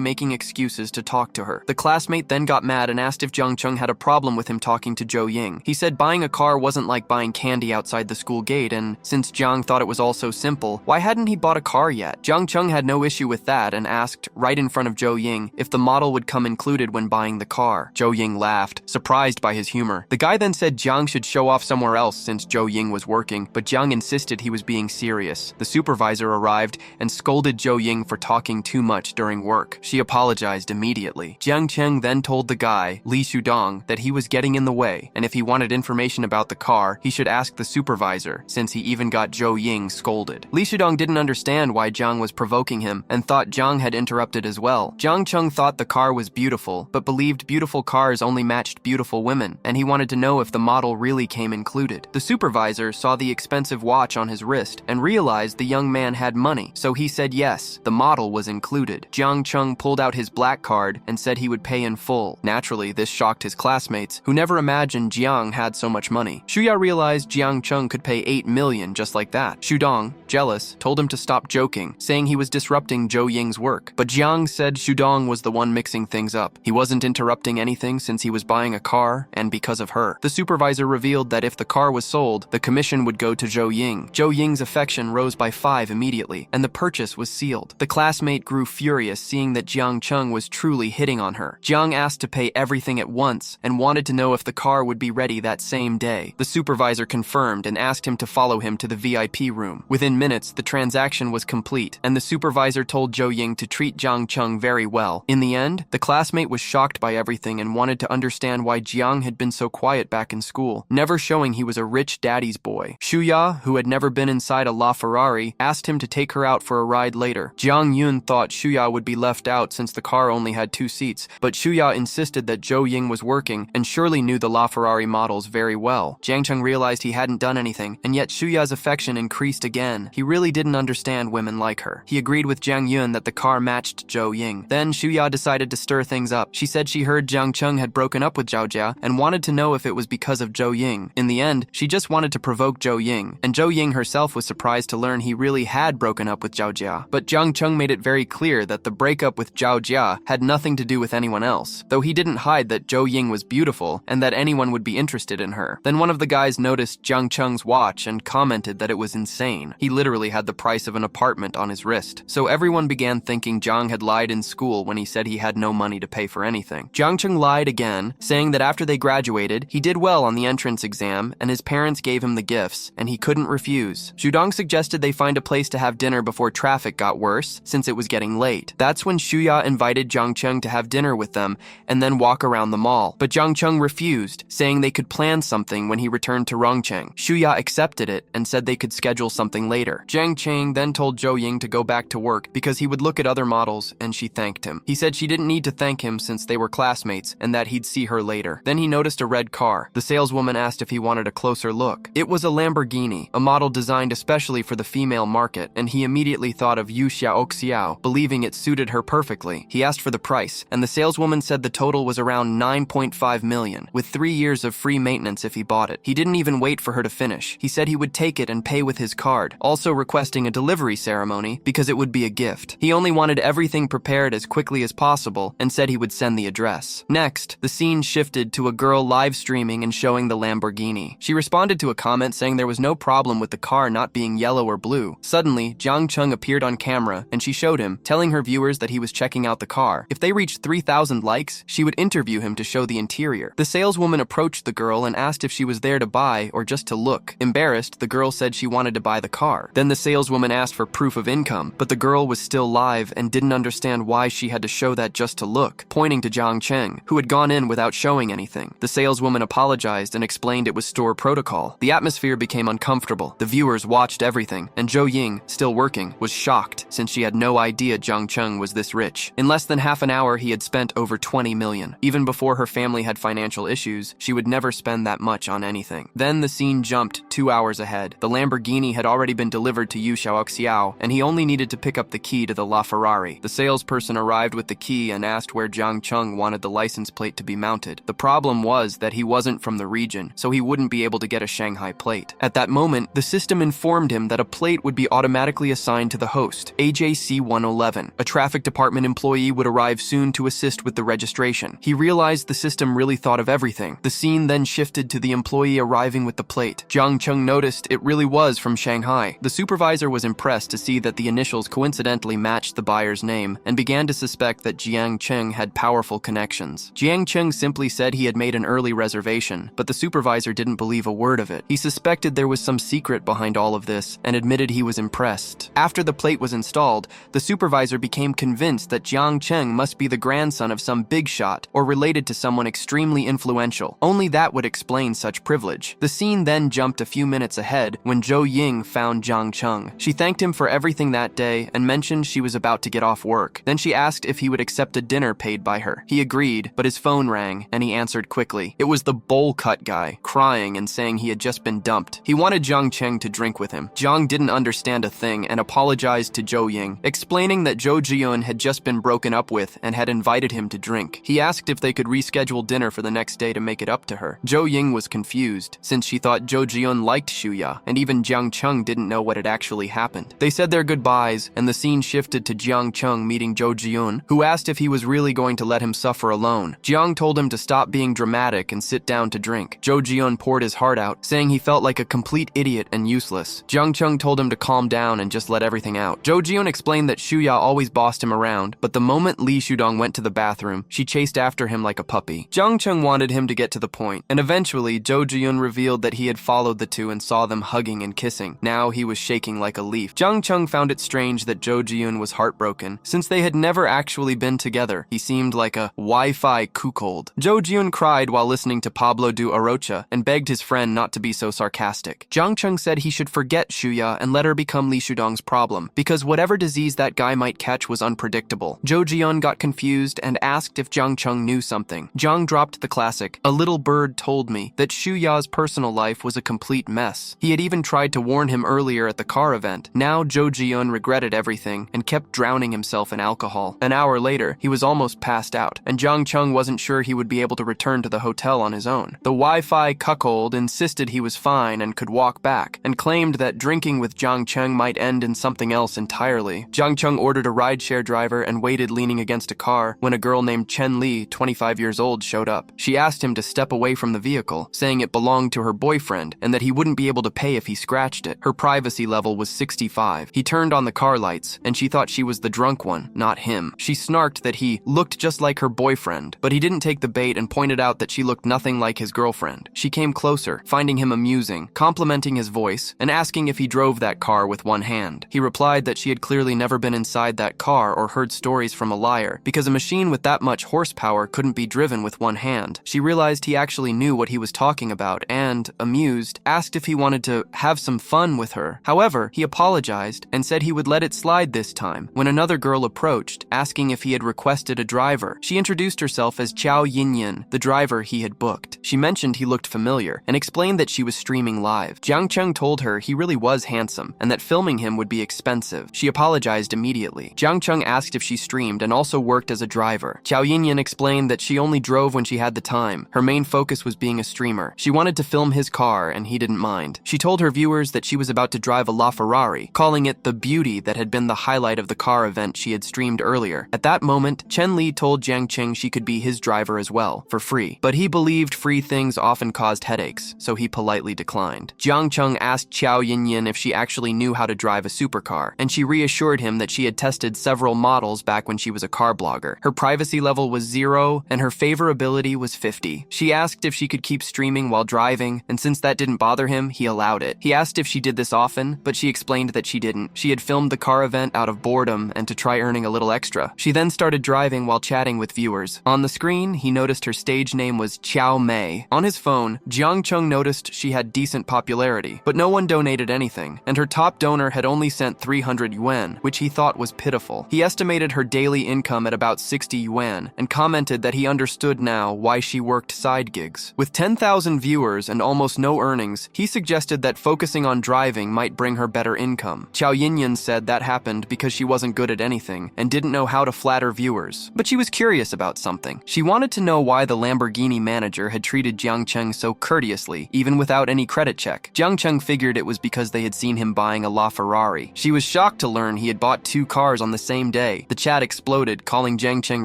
making excuses to talk to her. The classmate then got mad and asked if Jiang Cheng had a problem with him talking to Zhou Ying. He said buying a car wasn't like buying candy outside the school gate, and since Jiang thought it was all so simple, why hadn't he bought a car yet? Jiang Cheng had no issue with that and asked, right in front of Zhou Ying, if the model would come included when buying the car. Zhou Ying laughed, surprised by his humor. The guy then said Jiang should show off somewhere else since Zhou Ying was working, but Jiang insisted he was being serious. The supervisor arrived and scolded Zhou Ying for talking too much during work. She apologized immediately. Jiang Cheng then told the guy, Li Shudong, that he was getting in the way, and if he wanted information about the car, he should ask the supervisor, since he even got Zhou Ying scolded. Li Shudong didn't understand why Jiang was provoking him and thought Jiang had interrupted as well. Jiang Cheng thought the car was beautiful, but believed beautiful cars only matched beautiful women, and he wanted to know if the model really came included. The supervisor saw the expensive watch on his wrist and realized the young man had money, so he said yes, the model was included. Jiang Cheng pulled out his black card and said he would pay in full. Naturally, this shocked his classmates, who never imagined Jiang had so much money. Shuya realized Jiang Cheng could pay 8 million just like that. Shudong, jealous, told him to stop joking, saying he was disrupting Zhou Ying's work. But Jiang said Shudong was the one mixing things up. He wasn't interrupting anything since he was buying a car, and because of her. car. The supervisor revealed that if the car was sold, the commission would go to Zhou Ying. Zhou Ying's affection rose by 5 immediately, and the purchase was sealed. The classmate grew furious seeing that Jiang Cheng was truly hitting on her. Jiang asked to pay everything at once and wanted to know if the car would be ready that same day. The supervisor confirmed and asked him to follow him to the VIP room. Within minutes, the transaction was complete, and the supervisor told Zhou Ying to treat Jiang Cheng very well. In the end, the classmate was shocked by everything and wanted to understand why Jiang had been so quiet back in school, never showing he was a rich daddy's boy. Shuya, who had never been inside a LaFerrari, asked him to take her out for a ride later. Jiang Yun thought Shuya would be left out since the car only had 2 seats, but Shuya insisted that Zhou Ying was working and surely knew the LaFerrari models very well. Jiang Cheng realized he hadn't done anything, and yet Shuya's affection increased again. He really didn't understand women like her. He agreed with Jiang Yun that the car matched Zhou Ying. Then Shuya decided to stir things up. She said she heard Jiang Cheng had broken up with Zhao Jia and wanted to know if it was because of Zhou Ying. In the end, she just wanted to provoke Zhou Ying, and Zhou Ying herself was surprised to learn he really had broken up with Zhao Jia. But Jiang Cheng made it very clear that the breakup with Zhao Jia had nothing to do with anyone else, though he didn't hide that Zhou Ying was beautiful and that anyone would be interested in her. Then one of the guys noticed Jiang Cheng's watch and commented that it was insane. He literally had the price of an apartment on his wrist. So everyone began thinking Jiang had lied in school when he said he had no money to pay for anything. Jiang Cheng lied again, saying that after they graduated, he did well on the entrance exam and his parents gave him the gifts, and he couldn't refuse. Zhudong suggested they find a place to have dinner before traffic got worse, since it was getting late. That's when Shuya invited Jiang Cheng to have dinner with them and then walk around the mall. But Jiang Cheng refused, saying they could plan something when he returned to Rongcheng. Shuya accepted it and said they could schedule something later. Jiang Cheng then told Zhou Ying to go back to work because he would look at other models, and she thanked him. He said she didn't need to thank him since they were classmates and that he'd see her later. Then he noticed a red car. The saleswoman asked if he wanted a closer look. It was a Lamborghini, a model designed especially for the female market, and he immediately thought of Yu Xiaoxiao, believing it suited her perfectly. He asked for the price, and the saleswoman said the total was around 9.5 million, with 3 years of free maintenance if he bought it. He didn't even wait for her to finish. He said he would take it and pay with his card, also requesting a delivery ceremony because it would be a gift. He only wanted everything prepared as quickly as possible and said he would send the address. Next, the scene shifted to a girl live streaming and showing the Lamborghini. She responded to a comment saying there was no problem with the car not being yellow or blue. Suddenly, Jiang Cheng appeared on camera and she showed him, telling her viewers that he was checking out the car. If they reached 3,000 likes, she would interview him to show the interior. The saleswoman approached the girl and asked if she was there to buy or just to look. Embarrassed, the girl said she wanted to buy the car. Then the saleswoman asked for proof of income, but the girl was still live and didn't understand why she had to show that just to look, pointing to Jiang Cheng, who had gone in without showing anything. The saleswoman apologized and explained it was store protocol. The atmosphere became uncomfortable. The viewers watched everything, and Zhou Ying, still working, was shocked since she had no idea Jiang Cheng was this rich. In less than half an hour, he had spent over 20 million. Even before her family had financial issues, she would never spend that much on anything. Then the scene jumped 2 hours ahead. The Lamborghini had already been delivered to Yu Xiaoxiao, and he only needed to pick up the key to the LaFerrari. The salesperson arrived with the key and asked where Jiang Cheng wanted the license plate to be mounted. The problem was that he wasn't from the region, so he wouldn't be able to get a Shanghai plate. At that moment, the system informed him that a plate would be automatically assigned to the host, AJC 111. A traffic department employee would arrive soon to assist with the registration. He realized the system really thought of everything. The scene then shifted to the employee arriving with the plate. Jiang Cheng noticed it really was from Shanghai. The supervisor was impressed to see that the initials coincidentally matched the buyer's name and began to suspect that Jiang Cheng had powerful connections. Jiang Cheng simply said he had made an early reservation, but the supervisor didn't believe a word of it. He suspected there was some secret behind all of this and admitted he was impressed. After the plate was installed, the supervisor became convinced that Jiang Cheng must be the grandson of some big shot or related to someone extremely influential. Only that would explain such privilege. The scene then jumped a few minutes ahead when Zhou Ying found Jiang Cheng. She thanked him for everything that day and mentioned she was about to get off work. Then she asked if he would accept a dinner paid by her. He agreed, but his phone rang and he answered quickly. It was the bowl cut guy, crying and saying he had just been dumped. He wanted Jiang Cheng to drink with him. Jiang didn't understand a thing and apologized to Zhou Ying, explaining that Zhou Jiyun had just been broken up with and had invited him to drink. He asked if they could reschedule dinner for the next day to make it up to her. Zhou Ying was confused, since she thought Zhou Jiyun liked Shuya, and even Jiang Cheng didn't know what had actually happened. They said their goodbyes, and the scene shifted to Jiang Cheng meeting Zhou Jiyun, who asked if he was really going to let him suffer alone. Jiang told him to stop being dramatic and sit sit down to drink. Jo Jiun poured his heart out, saying he felt like a complete idiot and useless. Jung Chung told him to calm down and just let everything out. Jo Jiun explained that Shuya always bossed him around, but the moment Lee Shudong went to the bathroom, she chased after him like a puppy. Jung Chung wanted him to get to the point, and eventually Jo Jiun revealed that he had followed the two and saw them hugging and kissing. Now he was shaking like a leaf. Jung Chung found it strange that Jo Jiun was heartbroken, since they had never actually been together. He seemed like a Wi-Fi cuckold. Jo Jiun cried while listening to Pablo du Arocha and begged his friend not to be so sarcastic. Jung Chung said he should forget Shuya and let her become Lee Shudong's problem, because whatever disease that guy might catch was unpredictable. Jo Jiun got confused and asked if Jung Chung knew something. Jung dropped the classic, "A little bird told me," that Shuya's personal life was a complete mess. He had even tried to warn him earlier at the car event. Now Jo Jiun regretted everything and kept drowning himself in alcohol. An hour later, he was almost passed out, and Jung Chung wasn't sure he would be able to return to the hotel on his own. The Wi-Fi cuckold insisted he was fine and could walk back, and claimed that drinking with Jung Chung might end in something else entirely. Jung Chung ordered a rideshare driver and waited leaning against a car when a girl named Chen Li, 25 years old, showed up. She asked him to step away from the vehicle, saying it belonged to her boyfriend and that he wouldn't be able to pay if he scratched it. Her privacy level was 65. He turned on the car lights, and she thought she was the drunk one, not him. She snarked that he looked just like her boyfriend, but he didn't take the bait and pointed out that she looked nothing like his girlfriend. She came closer, finding him amusing, complimenting his voice, and asking if he drove that car with one hand. He replied that she had clearly never been inside that car or heard stories from a liar, because a machine with that much horsepower couldn't be driven with one hand. She realized he actually knew what he was talking about and, amused, asked if he wanted to have some fun with her. However, he apologized and said he would let it slide this time when another girl approached, asking if he had requested a driver. She introduced herself as Chao Yinyan, the driver he had booked. She mentioned he looked familiar and explained that she was streaming live. Jiang Cheng told her he really was handsome and that filming him would be expensive. She apologized immediately. Jiang Cheng asked if she streamed and also worked as a driver. Chao Yinyan explained that she only drove when she had the time. Her main focus was being a streamer. She wanted to film his car and he didn't mind. She told her viewers that she was about to drive a LaFerrari, calling it the beauty that had been the highlight of the car event she had streamed earlier. At that moment, Chen Li told Jiang Cheng she could be his driver as well, for free. But he believed free things often caused headaches, so he politely declined. Jiang Cheng asked Chao Yinyan if she actually knew how to drive a supercar, and she reassured him that she had tested several models back when she was a car blogger. Her privacy level was 0, and her favorability was 50. She asked if she could keep streaming while driving, and since that didn't bother him, he allowed it. He asked if she did this often, but she explained that she didn't. She had filmed the car event out of boredom and to try earning a little extra. She then started driving while chatting with viewers. On the screen, he noticed her stage name was Qiao Mei. On his phone, Jiang Cheng noticed she had decent popularity, but no one donated anything, and her top donor had only sent 300 yuan, which he thought was pitiful. He estimated her daily income at about 60 yuan, and commented that he understood now why she worked side gigs. With 10,000 viewers and almost no earnings, he suggested that focusing on driving might bring her better income. Chao Yinyan said that happened because she wasn't good at anything and didn't know how to flatter viewers. But she was curious about something. She wanted to know why the Lamborghini manager had treated Jiang Cheng so courteously, even without any credit check. Jiang Cheng figured it was because they had seen him buying a LaFerrari. She was shocked to learn he had bought 2 cars on the same day. The chat exploded, calling Jiang Cheng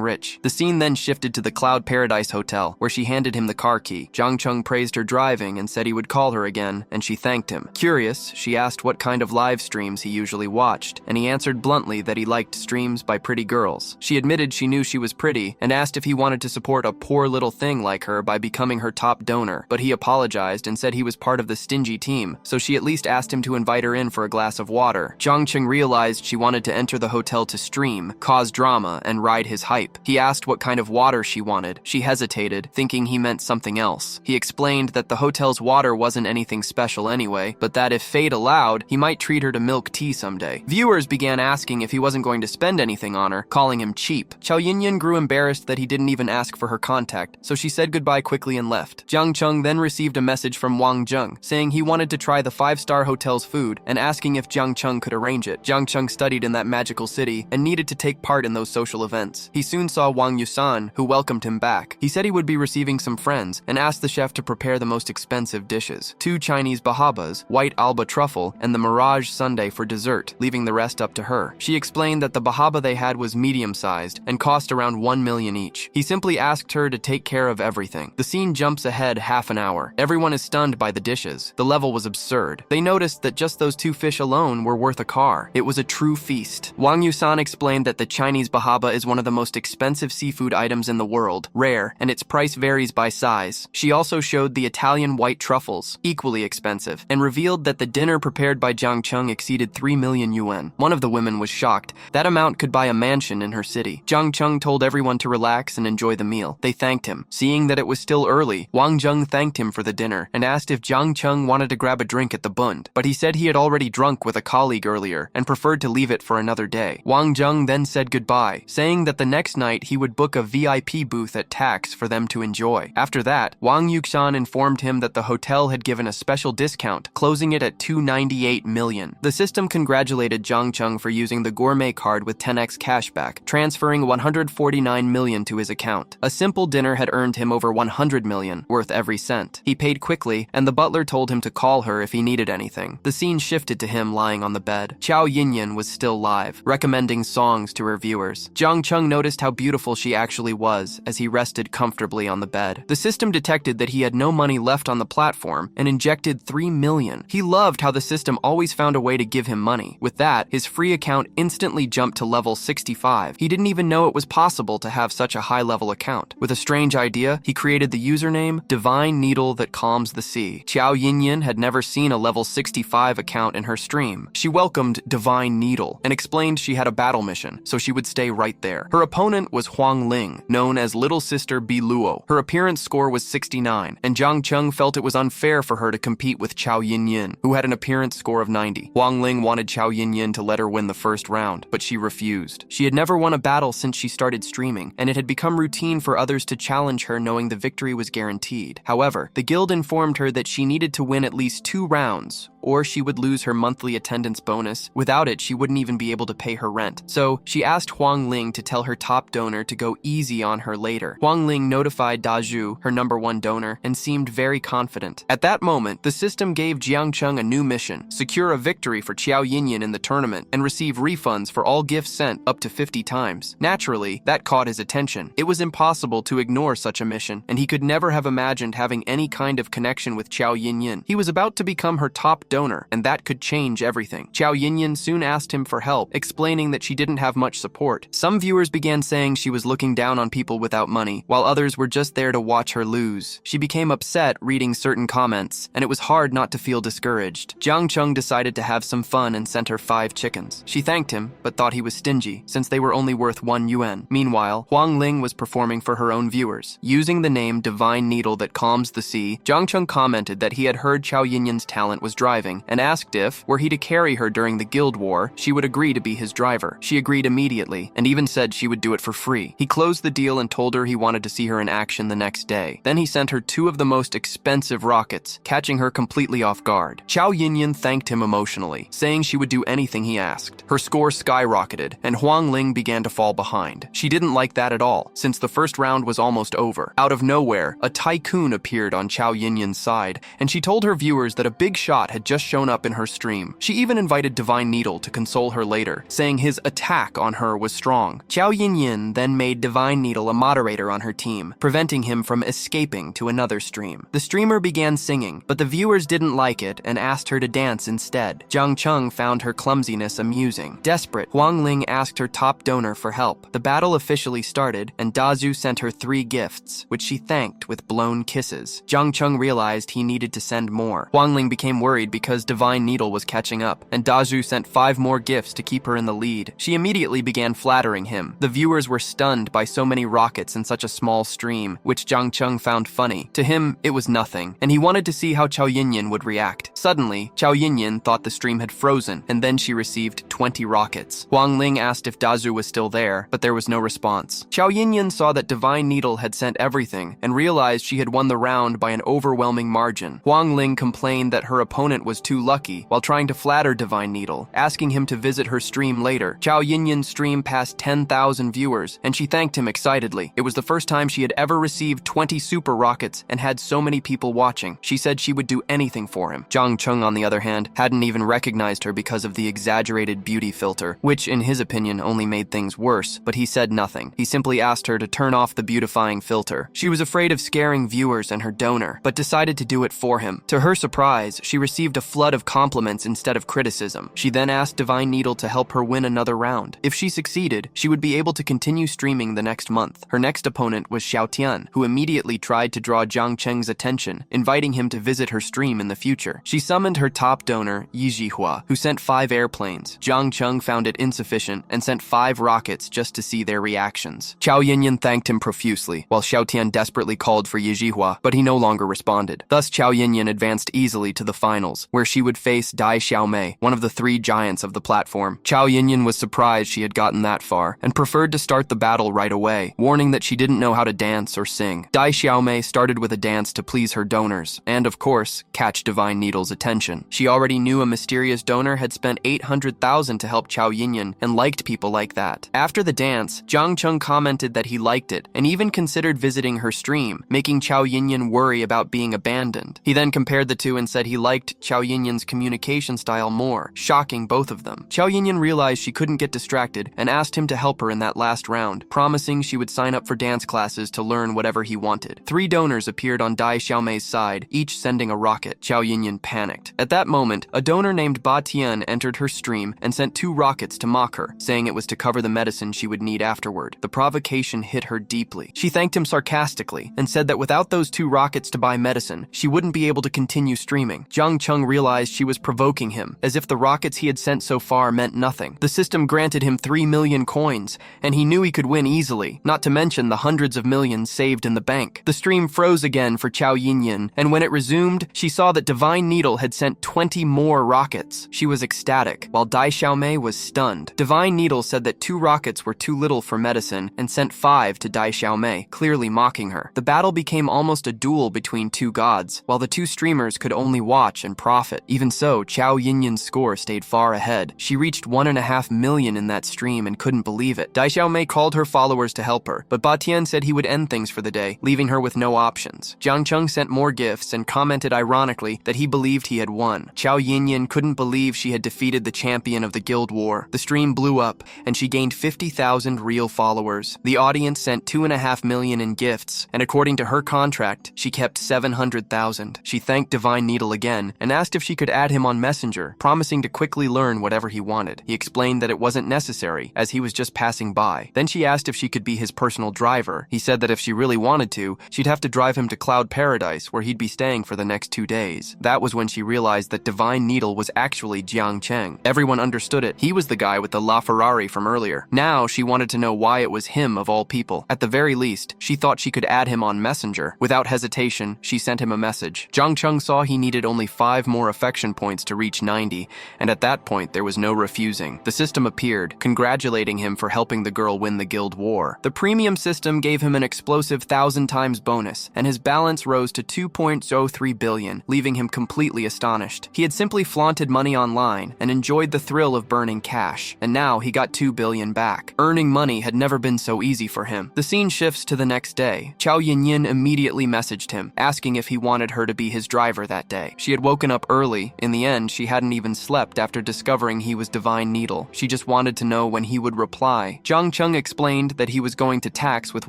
rich. The scene then shifted to the Cloud Paradise Hotel, where she handed him the car key. Jiang Cheng praised her driving and said he would call her again, and she thanked him. Curious, she asked what kind of live streams he usually watched, and he answered bluntly that he liked streams by pretty girls. She admitted she knew she was pretty and asked if he wanted to support a poor little thing like her by becoming her top donor, but he apologized and said he was part of the stingy team, so she at least asked him to invite her in for a glass of water. Jiang Cheng realized she wanted to enter the hotel to stream, cause drama, and ride his hype. He asked what kind of water she wanted. She hesitated, thinking he meant something else. He explained that the hotel's water wasn't anything special anyway, but that if fate allowed, he might treat her to milk tea someday. Viewers began asking if he wasn't going to spend anything on her, calling him cheap. Chao Yinyan grew embarrassed that he didn't even ask for her contact, so she said goodbye quickly and left. Jiang Cheng then received a message from Wang Zheng, saying he wanted to try the 5-star hotel's food and asking if Jiang Cheng could arrange it. Jiang Cheng studied in that magical city and needed to take part in those social events. He soon saw Wang Yusan, who welcomed him back. He said he would be receiving some friends and asked the chef to prepare the most expensive dishes: 2 Chinese bahabas, white alba truffle, and the mirage sundae for dessert, leaving the rest up to her. She explained that the bahaba they had was medium-sized and cost around 1 million each. He simply asked her to take care of everything. The scene jumps ahead half an hour. Everyone is stunned by the dishes. The level was absurd. They noticed that just those 2 fish alone were worth a car. It was a true feast. Wang Yusan explained that the Chinese bahaba is one of the most expensive seafood items in the world, rare, and its price varies by size. She also showed the Italian white truffles, equally expensive, and revealed that the dinner prepared by Jiang Cheng exceeded 3 million yuan. One of the women was shocked. That amount could buy a mansion in her city. Jiang Cheng told everyone to relax and enjoy the meal. They thanked him. Seeing that it was still early, Wang Zheng thanked him for the dinner and asked if Jiang Cheng wanted to grab a drink at the Bund, but he said he had already drunk with a colleague earlier and preferred to leave it for another day. Wang Zheng then said goodbye, saying that the next night he would book a VIP booth at Tax for them to enjoy. After that, Wang Yuxian informed him that the hotel had given a special discount, closing it at 298 million. The system congratulated Jiang Cheng for using the gourmet card with 10x cashback, transferring 149 million to his account. A simple dinner had earned him over 100 million, worth every cent. He paid quickly, and the butler told him to call her if he needed anything. The scene shifted to him lying on the bed. Qiao Yinyan was still live, recommending songs to her viewers. Jiang Cheng noticed how beautiful she actually was as he rested comfortably on the bed. The system detected that he had no money left on the platform and injected 3 million. He loved how the system always found a way to give him money. With that, his free account instantly jumped to level 65. He didn't even know it was possible to have such a high-level account. With a strange idea, he created the username Divine Needle That Calms the Sea. Qiao Yinyan had never seen a level 65 account in her stream. She welcomed Divine Needle and explained she had a battle mission, so she would stay right there. Her opponent was Huang Ling, known as Little Sister Biluo. Her appearance score was 69, and Jiang Cheng felt it was unfair for her to compete with Qiao Yinyan, who had an appearance score of 90. Huang Ling wanted Qiao Yinyan to let her win the first round, but she refused. She had never won a battle since she started streaming, and it had become routine for others to challenge her knowing the victory was guaranteed. However, the guild informed her that she needed to win at least 2 rounds, or she would lose her monthly attendance bonus. Without it, she wouldn't even be able to pay her rent. So she asked Huang Ling to tell her top donor to go easy on her later. Huang Ling notified Dazhu, her #1 donor, and seemed very confident. At that moment, the system gave Jiang Cheng a new mission: secure a victory for Qiao Yinyan in the tournament and receive refunds for all gifts sent up to 50 times. Naturally, that caught his attention. It was impossible to ignore such a mission, and he could never have imagined having any kind of connection with Qiao Yinyan. He was about to become her top donor, and that could change everything. Qiao Yinyan soon asked him for help, explaining that she didn't have much support. Some viewers began saying she was looking down on people without money, while others were just there to watch her lose. She became upset reading certain comments, and it was hard not to feel discouraged. Jiang Cheng decided to have some fun and sent her 5 chickens. She thanked him, but thought he was stingy, since they were only worth 1 yuan. Meanwhile, Huang Ling was performing for her own viewers. Using the name Divine Needle That Calms the Sea, Jiang Cheng commented that he had heard Qiao Yinyan's talent was driving, and asked if, were he to carry her during the guild war, she would agree to be his driver. She agreed immediately, and even said she would do it for free. He closed the deal and told her he wanted to see her in action the next day. Then he sent her 2 of the most expensive rockets, catching her completely off guard. Qiao Yinyan thanked him emotionally, saying she would do anything he asked. Her score skyrocketed, and Huang Ling began to fall behind. She didn't like that at all, since the first round was almost over. Out of nowhere, a tycoon appeared on Qiao Yinyan's side, and she told her viewers that a big shot had just shown up in her stream. She even invited Divine Needle to console her later, saying his attack on her was strong. Qiao Yinyan then made Divine Needle a moderator on her team, preventing him from escaping to another stream. The streamer began singing, but the viewers didn't like it and asked her to dance instead. Jiang Cheng found her clumsiness amusing. Desperate, Huang Ling asked her top donor for help. The battle officially started, and Dazhu sent her 3 gifts, which she thanked with blown kisses. Jiang Cheng realized he needed to send more. Huang Ling became worried because Divine Needle was catching up, and Dazhu sent 5 more gifts to keep her in the lead. She immediately began flattering him. The viewers were stunned by so many rockets in such a small stream, which Jiang Cheng found funny. To him, it was nothing, and he wanted to see how Qiao Yinyan would react. Suddenly, Qiao Yinyan thought the stream had frozen, and then she received 20 rockets. Huang Ling asked if Dazhu was still there, but there was no response. Qiao Yinyan saw that Divine Needle had sent everything, and realized she had won the round by an overwhelming margin. Huang Ling complained that her opponent was too lucky while trying to flatter Divine Needle, asking him to visit her stream later. Chow Yinyan's stream passed 10,000 viewers, and she thanked him excitedly. It was the first time she had ever received 20 super rockets and had so many people watching. She said she would do anything for him. Jiang Cheng, on the other hand, hadn't even recognized her because of the exaggerated beauty filter, which, in his opinion, only made things worse, but he said nothing. He simply asked her to turn off the beautifying filter. She was afraid of scaring viewers and her donor, but decided to do it for him. To her surprise, she received a flood of compliments instead of criticism. She then asked Divine Needle to help her win another round. If she succeeded, she would be able to continue streaming the next month. Her next opponent was Xiao Tian, who immediately tried to draw Jiang Cheng's attention, inviting him to visit her stream in the future. She summoned her top donor, Yi Jihua, who sent 5 airplanes. Jiang Cheng found it insufficient and sent 5 rockets just to see their reactions. Chow Yinyan thanked him profusely, while Xiao Tian desperately called for Yi Jihua, but he no longer responded. Thus, Chow Yinyan advanced easily to the finals, where she would face Dai Xiaomei, one of the 3 giants of the platform. Chow Yinyan was surprised she had gotten that far, and preferred to start the battle right away, warning that she didn't know how to dance or sing. Dai Xiaomei started with a dance to please her donors, and of course, catch Divine Needle's attention. She already knew a mysterious donor had spent 800,000 to help Chow Yinyan, and liked people like that. After the dance, Jiang Cheng commented that he liked it, and even considered visiting her stream, making Chow Yinyan worry about being abandoned. He then compared the two and said he liked Chow Yinyan's communication style more, shocking both of them. Chow Yinyan realized she couldn't get distracted and asked him to help her in that last round, promising she would sign up for dance classes to learn whatever he wanted. 3 donors appeared on Dai Xiaomei's side, each sending a rocket. Chow Yinyan panicked. At that moment, a donor named Ba Tian entered her stream and sent 2 rockets to mock her, saying it was to cover the medicine she would need afterward. The provocation hit her deeply. She thanked him sarcastically and said that without those 2 rockets to buy medicine, she wouldn't be able to continue streaming. Jiang Cheng realized she was provoking him, as if the rockets he had sent so far meant nothing. The system granted him 3 million coins, and he knew he could win easily, not to mention the hundreds of millions saved in the bank. The stream froze again for Chow Yinyan, and when it resumed, she saw that Divine Needle had sent 20 more rockets. She was ecstatic, while Dai Xiaomei was stunned. Divine Needle said that 2 rockets were too little for medicine and sent 5 to Dai Xiaomei, clearly mocking her. The battle became almost a duel between 2 gods, while the 2 streamers could only watch and profit. Even so, Chow Yinyan's score stayed far ahead. She reached 1.5 million in that stream and couldn't believe it. Dai Xiaomei called her followers to help her, but Ba Tian said he would end things for the day, leaving her with no options. Jiang Cheng sent more gifts and commented ironically that he believed he had won. Chow Yinyan couldn't believe she had defeated the champion of the guild war. The stream blew up, and she gained 50,000 real followers. The audience sent 2.5 million in gifts, and according to her contract, she kept 700,000. She thanked Divine Needle again and asked if she could add him on Messenger, promising to quickly learn whatever he wanted. He explained that it wasn't necessary, as he was just passing by. Then she asked if she could be his personal driver. He said that if she really wanted to, she'd have to drive him to Cloud Paradise, where he'd be staying for the next 2 days. That was when she realized that Divine Needle was actually Jiang Cheng. Everyone understood it. He was the guy with the LaFerrari from earlier. Now she wanted to know why it was him of all people. At the very least, she thought she could add him on Messenger. Without hesitation, she sent him a message. Jiang Cheng saw he needed only 5 more affection points to reach 90, and at that point there was no refusing. The system appeared, congratulating him for helping the girl win the guild war. The premium system gave him an explosive 1,000 times bonus, and his balance rose to 2.03 billion, leaving him completely astonished. He had simply flaunted money online and enjoyed the thrill of burning cash, and now he got 2 billion back. Earning money had never been so easy for him. The scene shifts to the next day. Chow Yinyan immediately messaged him, asking if he wanted her to be his driver that day. She had woken up early. In the end, she hadn't even slept after discovering he was Divine Needle. She just wanted to know when he would reply. Jiang Cheng explained that he was going to tax with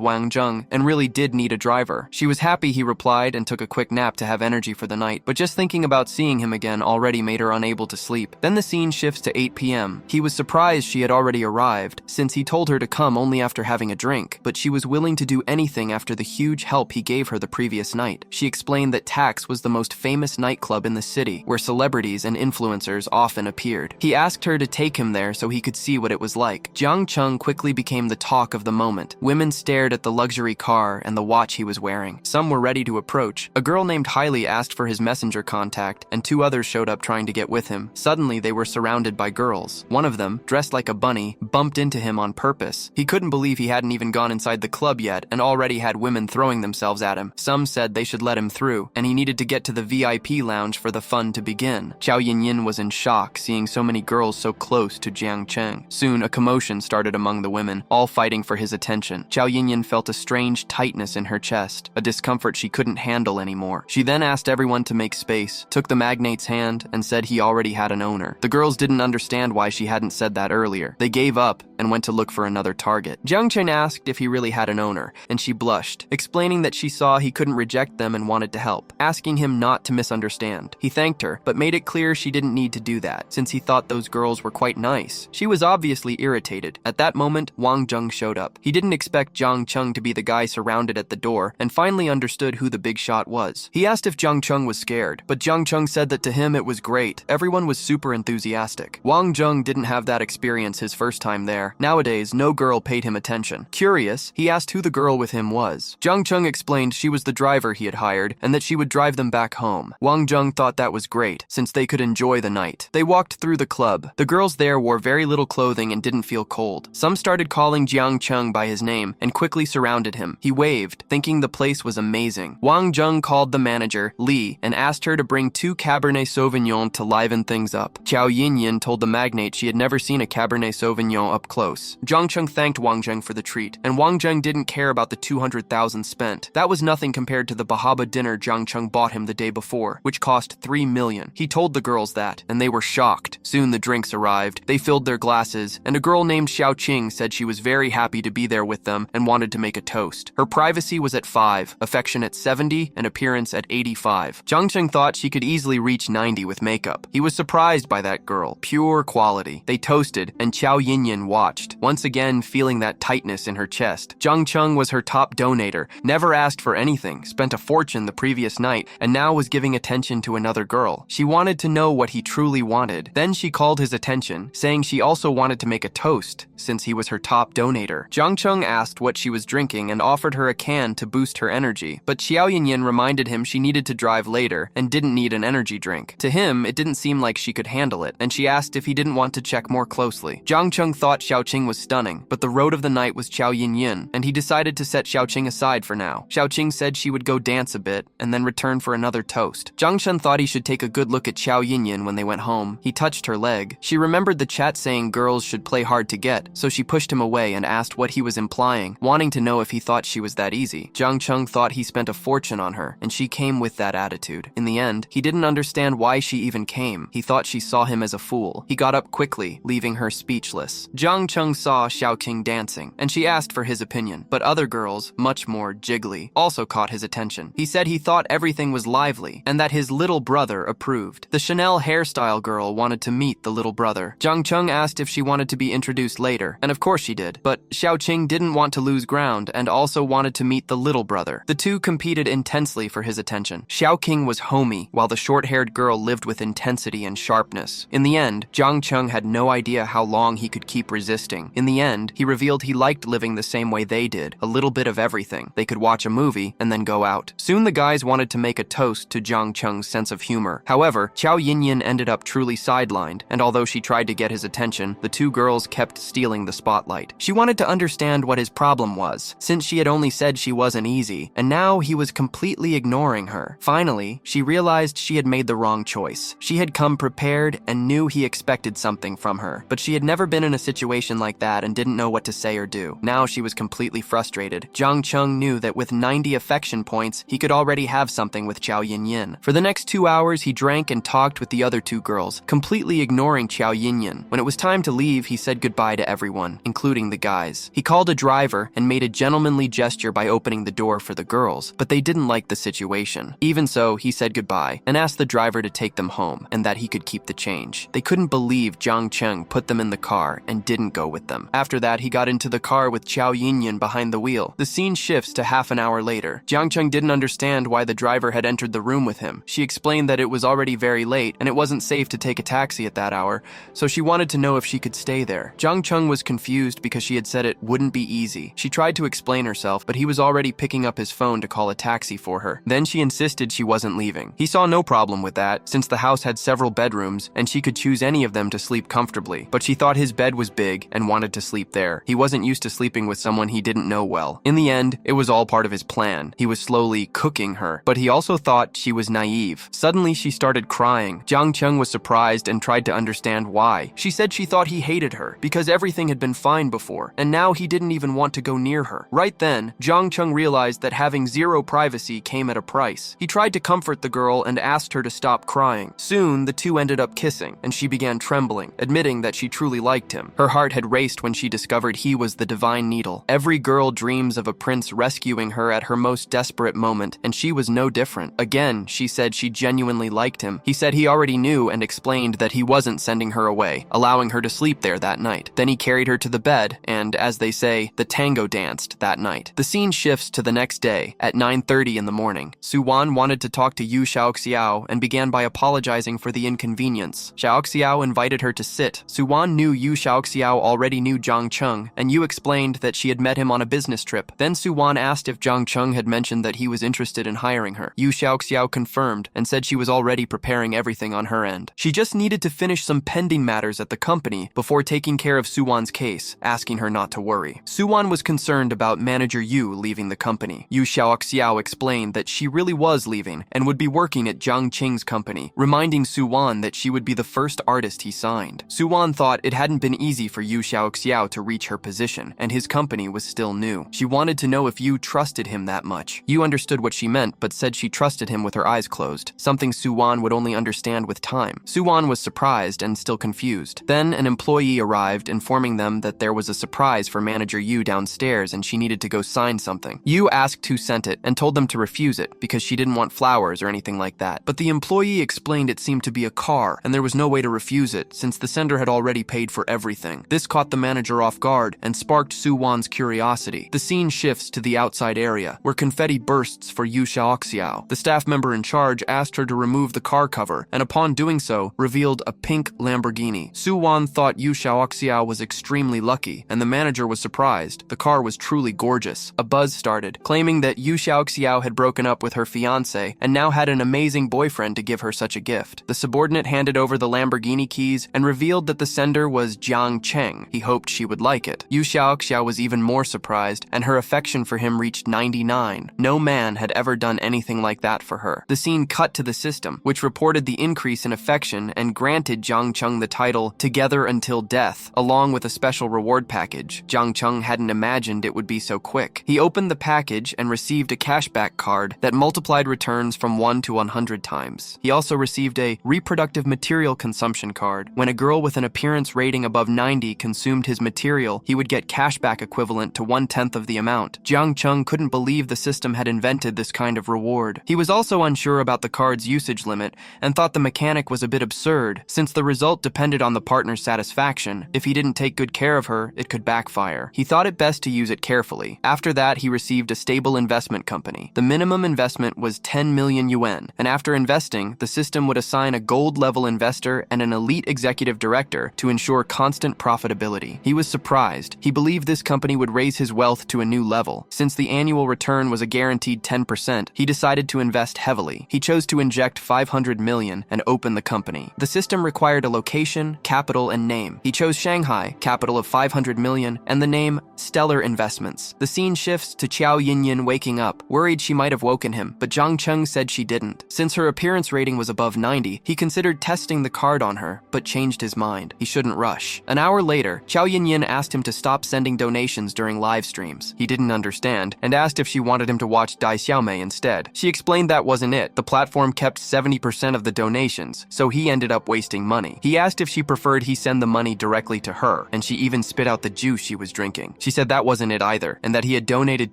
Wang Zheng and really did need a driver. She was happy he replied and took a quick nap to have energy for the night, but just thinking about seeing him again already made her unable to sleep. Then the scene shifts to 8 p.m. He was surprised she had already arrived, since he told her to come only after having a drink, but she was willing to do anything after the huge help he gave her the previous night. She explained that Tax was the most famous nightclub in the city, where celebrities and influencers often appeared. He asked her to take him there so he could see what it was like. Jiang Cheng quickly became the talk of the moment. Women stared at the luxury car and the watch he was wearing. Some were ready to approach. A girl named Hailey asked for his messenger contact, and 2 others showed up trying to get with him. Suddenly, they were surrounded by girls. One of them, dressed like a bunny, bumped into him on purpose. He couldn't believe he hadn't even gone inside the club yet and already had women throwing themselves at him. Some said they should let him through, and he needed to get to the VIP lounge for the fun to begin. Xiao Yinyin was in shock, seeing so many girls so close to Jiang Cheng. Soon, a commotion started among the women, all fighting for his attention. Xiao Yinyin felt a strange tightness in her chest, a discomfort she couldn't handle anymore. She then asked everyone to make space, took the magnate's hand, and said he already had an owner. The girls didn't understand why she hadn't said that earlier. They gave up and went to look for another target. Jiang Cheng asked if he really had an owner, and she blushed, explaining that she saw he couldn't reject them and wanted to help, asking him not to misunderstand. He thanked her, but made it clear she didn't need to do that, since he thought those girls were quite nice. She was obviously irritated. At that moment, Wang Zheng showed up. He didn't expect Jiang Cheng to be the guy surrounded at the door, and finally understood who the big shot was. He asked if Jiang Cheng was scared, but Jiang Cheng said that to him it was great. Everyone was super enthusiastic. Wang Zheng didn't have that experience his first time there. Nowadays, no girl paid him attention. Curious, he asked who the girl with him was. Jiang Cheng explained she was the driver he had hired and that she would drive them back home. Wang Zheng thought that was great, since they could enjoy the night. They walked through the club. The girls there wore very little clothing and didn't feel cold. Some started calling Jiang Cheng by his name and quickly surrounded him. He waved, thinking the place was amazing. Wang Zheng called the manager, Li, and asked her to bring 2 Cabernet Sauvignon to liven things up. Xiao Yinyin told the magnate she had never seen a Cabernet Sauvignon up close. Jiang Cheng thanked Wang Zheng for the treat, and Wang Zheng didn't care about the 200,000 spent. That was nothing compared to the Bahaba dinner Jiang Cheng bought him the day before, which cost 3 million. He told the girls that, and they were shocked. Soon the drinks arrived. They filled their glasses, and a girl named Xiao Qing said she was very happy to be there with them and wanted to make a toast. Her privacy was at 5, affection at 70, and appearance at 85. Jiang Cheng thought she could easily reach 90 with makeup. He was surprised by that girl. Pure quality. They toasted, and Xiao Yinyin watched, once again feeling that tightness in her chest. Jiang Cheng was her top donator, never asked for anything, spent a fortune the previous night, and now was giving attention to another girl. She wanted to know what he truly wanted. Then she called his attention, saying she also wanted to make a toast, since he was her top donator. Jiang Cheng asked what she was drinking and offered her a can to boost her energy, but Xiao Yinyin reminded him she needed to drive later and didn't need an energy drink. To him, it didn't seem like she could handle it, and she asked if he didn't want to check more closely. Jiang Cheng thought Xiao Qing was stunning, but the road of the night was Xiao Yinyin, and he decided to set Xiao Qing aside for now. Xiao Qing said she would go dance a bit and then return for another toast. Jiang Cheng thought he should take a good look at Xiao Yinyin when they went home. He touched her leg. She remembered the chat saying girls should play hard to get, so she pushed him away and asked what he was implying, wanting to know if he thought she was that easy. Jiang Cheng thought he spent a fortune on her, and she came with that attitude. In the end, he didn't understand why she even came. He thought she saw him as a fool. He got up quickly, leaving her speechless. Jiang Cheng saw Xiao Qing dancing, and she asked for his opinion, but other girls, much more jiggly, also caught his attention. He said he thought everything was lively, and that his little brother approved. The Chanel hairstyle girl wanted to meet the little brother. Jiang Cheng asked if she wanted to be introduced later, and of course she did, but Xiao Qing didn't want to lose ground and also wanted to meet the little brother. The two competed intensely for his attention. Xiao Qing was homey, while the short-haired girl lived with intensity and sharpness. In the end, Jiang Cheng had no idea how long he could keep resisting. In the end, he revealed he liked living the same way they did, a little bit of everything. They could watch a movie and then go out. Soon the guys wanted to make a toast to Jiang Cheng's sense of humor. However, Xiao Yinyin ended up truly sidelined, and although she tried to get his attention, the two girls kept stealing the spotlight. She wanted to understand what his problem was, since she had only said she wasn't easy, and now he was completely ignoring her. Finally, she realized she had made the wrong choice. She had come prepared and knew he expected something from her, but she had never been in a situation like that and didn't know what to say or do. Now she was completely frustrated. Jiang Cheng knew that with 90 affection points, he could already have something with Xiao Yinyin. For the next 2 hours, he drank and talked with the other two girls, completely ignoring Xiao Yinyin. When it was time to leave, he said goodbye to everyone, including the guys. He called a driver and made a gentlemanly gesture by opening the door for the girls, but they didn't like the situation. Even so, he said goodbye and asked the driver to take them home and that he could keep the change. They couldn't believe Jiang Cheng put them in the car and didn't go with them. After that, he got into the car with Xiao Yinyin behind the wheel. The scene shifts to half an hour later. Jiang Cheng didn't understand why the driver had entered the room with him. She explained that it was already very late and it wasn't safe to take a taxi at that hour, so she wanted to know if she could stay there. Jiang Cheng was confused because she had said it wouldn't be easy. She tried to explain herself, but he was already picking up his phone to call a taxi for her. Then she insisted she wasn't leaving. He saw no problem with that, since the house had several bedrooms and she could choose any of them to sleep comfortably, but she thought his bed was big and wanted to sleep there. He wasn't used to sleeping with someone he didn't know well. In the end, it was all part of his plan. He was slowly cooking her, but he also thought she was naive. Suddenly, Suddenly, she started crying. Jiang Cheng was surprised and tried to understand why. She said she thought he hated her because everything had been fine before, and now he didn't even want to go near her. Right then, Jiang Cheng realized that having zero privacy came at a price. He tried to comfort the girl and asked her to stop crying. Soon, the two ended up kissing, and she began trembling, admitting that she truly liked him. Her heart had raced when she discovered he was the divine needle. Every girl dreams of a prince rescuing her at her most desperate moment, and she was no different. Again, she said she genuinely liked him. He said he already knew and explained that he wasn't sending her away, allowing her to sleep there that night. Then he carried her to the bed, and as they say, the tango danced that night. The scene shifts to the next day, at 9:30 in the morning. Su-wan wanted to talk to Yu Xiaoxiao and began by apologizing for the inconvenience. Xiaoxiao invited her to sit. Su-wan knew Yu Xiaoxiao already knew Jiang Cheng, and Yu explained that she had met him on a business trip. Then Su-wan asked if Jiang Cheng had mentioned that he was interested in hiring her. Yu Xiaoxiao confirmed and said she was already preparing everything on her end. She just needed to finish some pending matters at the company before taking care of Su-wan's case, asking her not to worry. Su-wan was concerned about manager Yu leaving the company. Yu Xiaoxiao explained that she really was leaving and would be working at Jiang Cheng's company, reminding Su-wan that she would be the first artist he signed. Su-wan thought it hadn't been easy for Yu Xiaoxiao to reach her position, and his company was still new. She wanted to know if Yu trusted him that much. Yu understood what she meant, but said she trusted him with her eyes closed, something Su-wan would only understand with time. Su-wan was surprised and still confused. Then an employee arrived, informing them that there was a surprise for manager Yu downstairs and she needed to go sign something. Yu asked who sent it and told them to refuse it because she didn't want flowers or anything like that. But the employee explained it seemed to be a car and there was no way to refuse it since the sender had already paid for everything. This caught the manager off guard and sparked Su-wan's curiosity. The scene shifts to the outside area where confetti bursts for Yu Xiaoxiao. The staff member in charge asked her to remove the car cover and upon doing so, revealed a pink Lamborghini. Su-wan thought Yu Xiaoxiao was extremely lucky and the manager was surprised. The car was truly gorgeous. A buzz started, claiming that Yu Xiaoxiao had broken up with her fiancé and now had an amazing boyfriend to give her such a gift. The subordinate handed over the Lamborghini keys and revealed that the sender was Jiang Cheng. He hoped she would like it. Yu Xiaoxiao was even more surprised and her affection for him reached 99. No man had ever done anything like that for her. The scene cut to the system, which reported the increase in affection and granted Jiang Cheng the title Together Until Death, along with a special reward package. Jiang Cheng hadn't imagined it would be so quick. He opened the package and received a cashback card that multiplied returns from 1 to 100 times. He also received a reproductive material consumption card. When a girl with an appearance rating above 90 consumed his material, he would get cashback equivalent to 1/10 of the amount. Jiang Cheng couldn't believe the system had invented this kind of reward. He was also unsure about the card's usage limit and thought the mechanic was a bit absurd since the result depended on the partner's satisfaction. If he didn't take good care of her, it could backfire. He thought it best to use it carefully. After that, he received a stable investment company. The minimum investment was 10 million yuan, and after investing, the system would assign a gold-level investor and an elite executive director to ensure constant profitability. He was surprised. He believed this company would raise his wealth to a new level. Since the annual return was a guaranteed 10%, he decided to invest heavily. He chose to inject 500 million and open the company. The system required a location, capital, and name. He chose Shanghai, capital of 500 million, and the name Stellar Investments. The scene shifts to Qiao Yinyin waking up, worried she might have woken him, but Jiang Cheng said she didn't. Since her appearance rating was above 90, he considered testing the card on her, but changed his mind. He shouldn't rush. An hour later, Qiao Yinyin asked him to stop sending donations during live streams. He didn't understand, and asked if she wanted him to watch Dai Xiaomei instead. She explained that wasn't it. The platform kept 70% of the donations, so he ended up wasting money. He asked if she preferred he send the money directly to her, and she even spit out the juice she was drinking. She said that wasn't it either, and that he had donated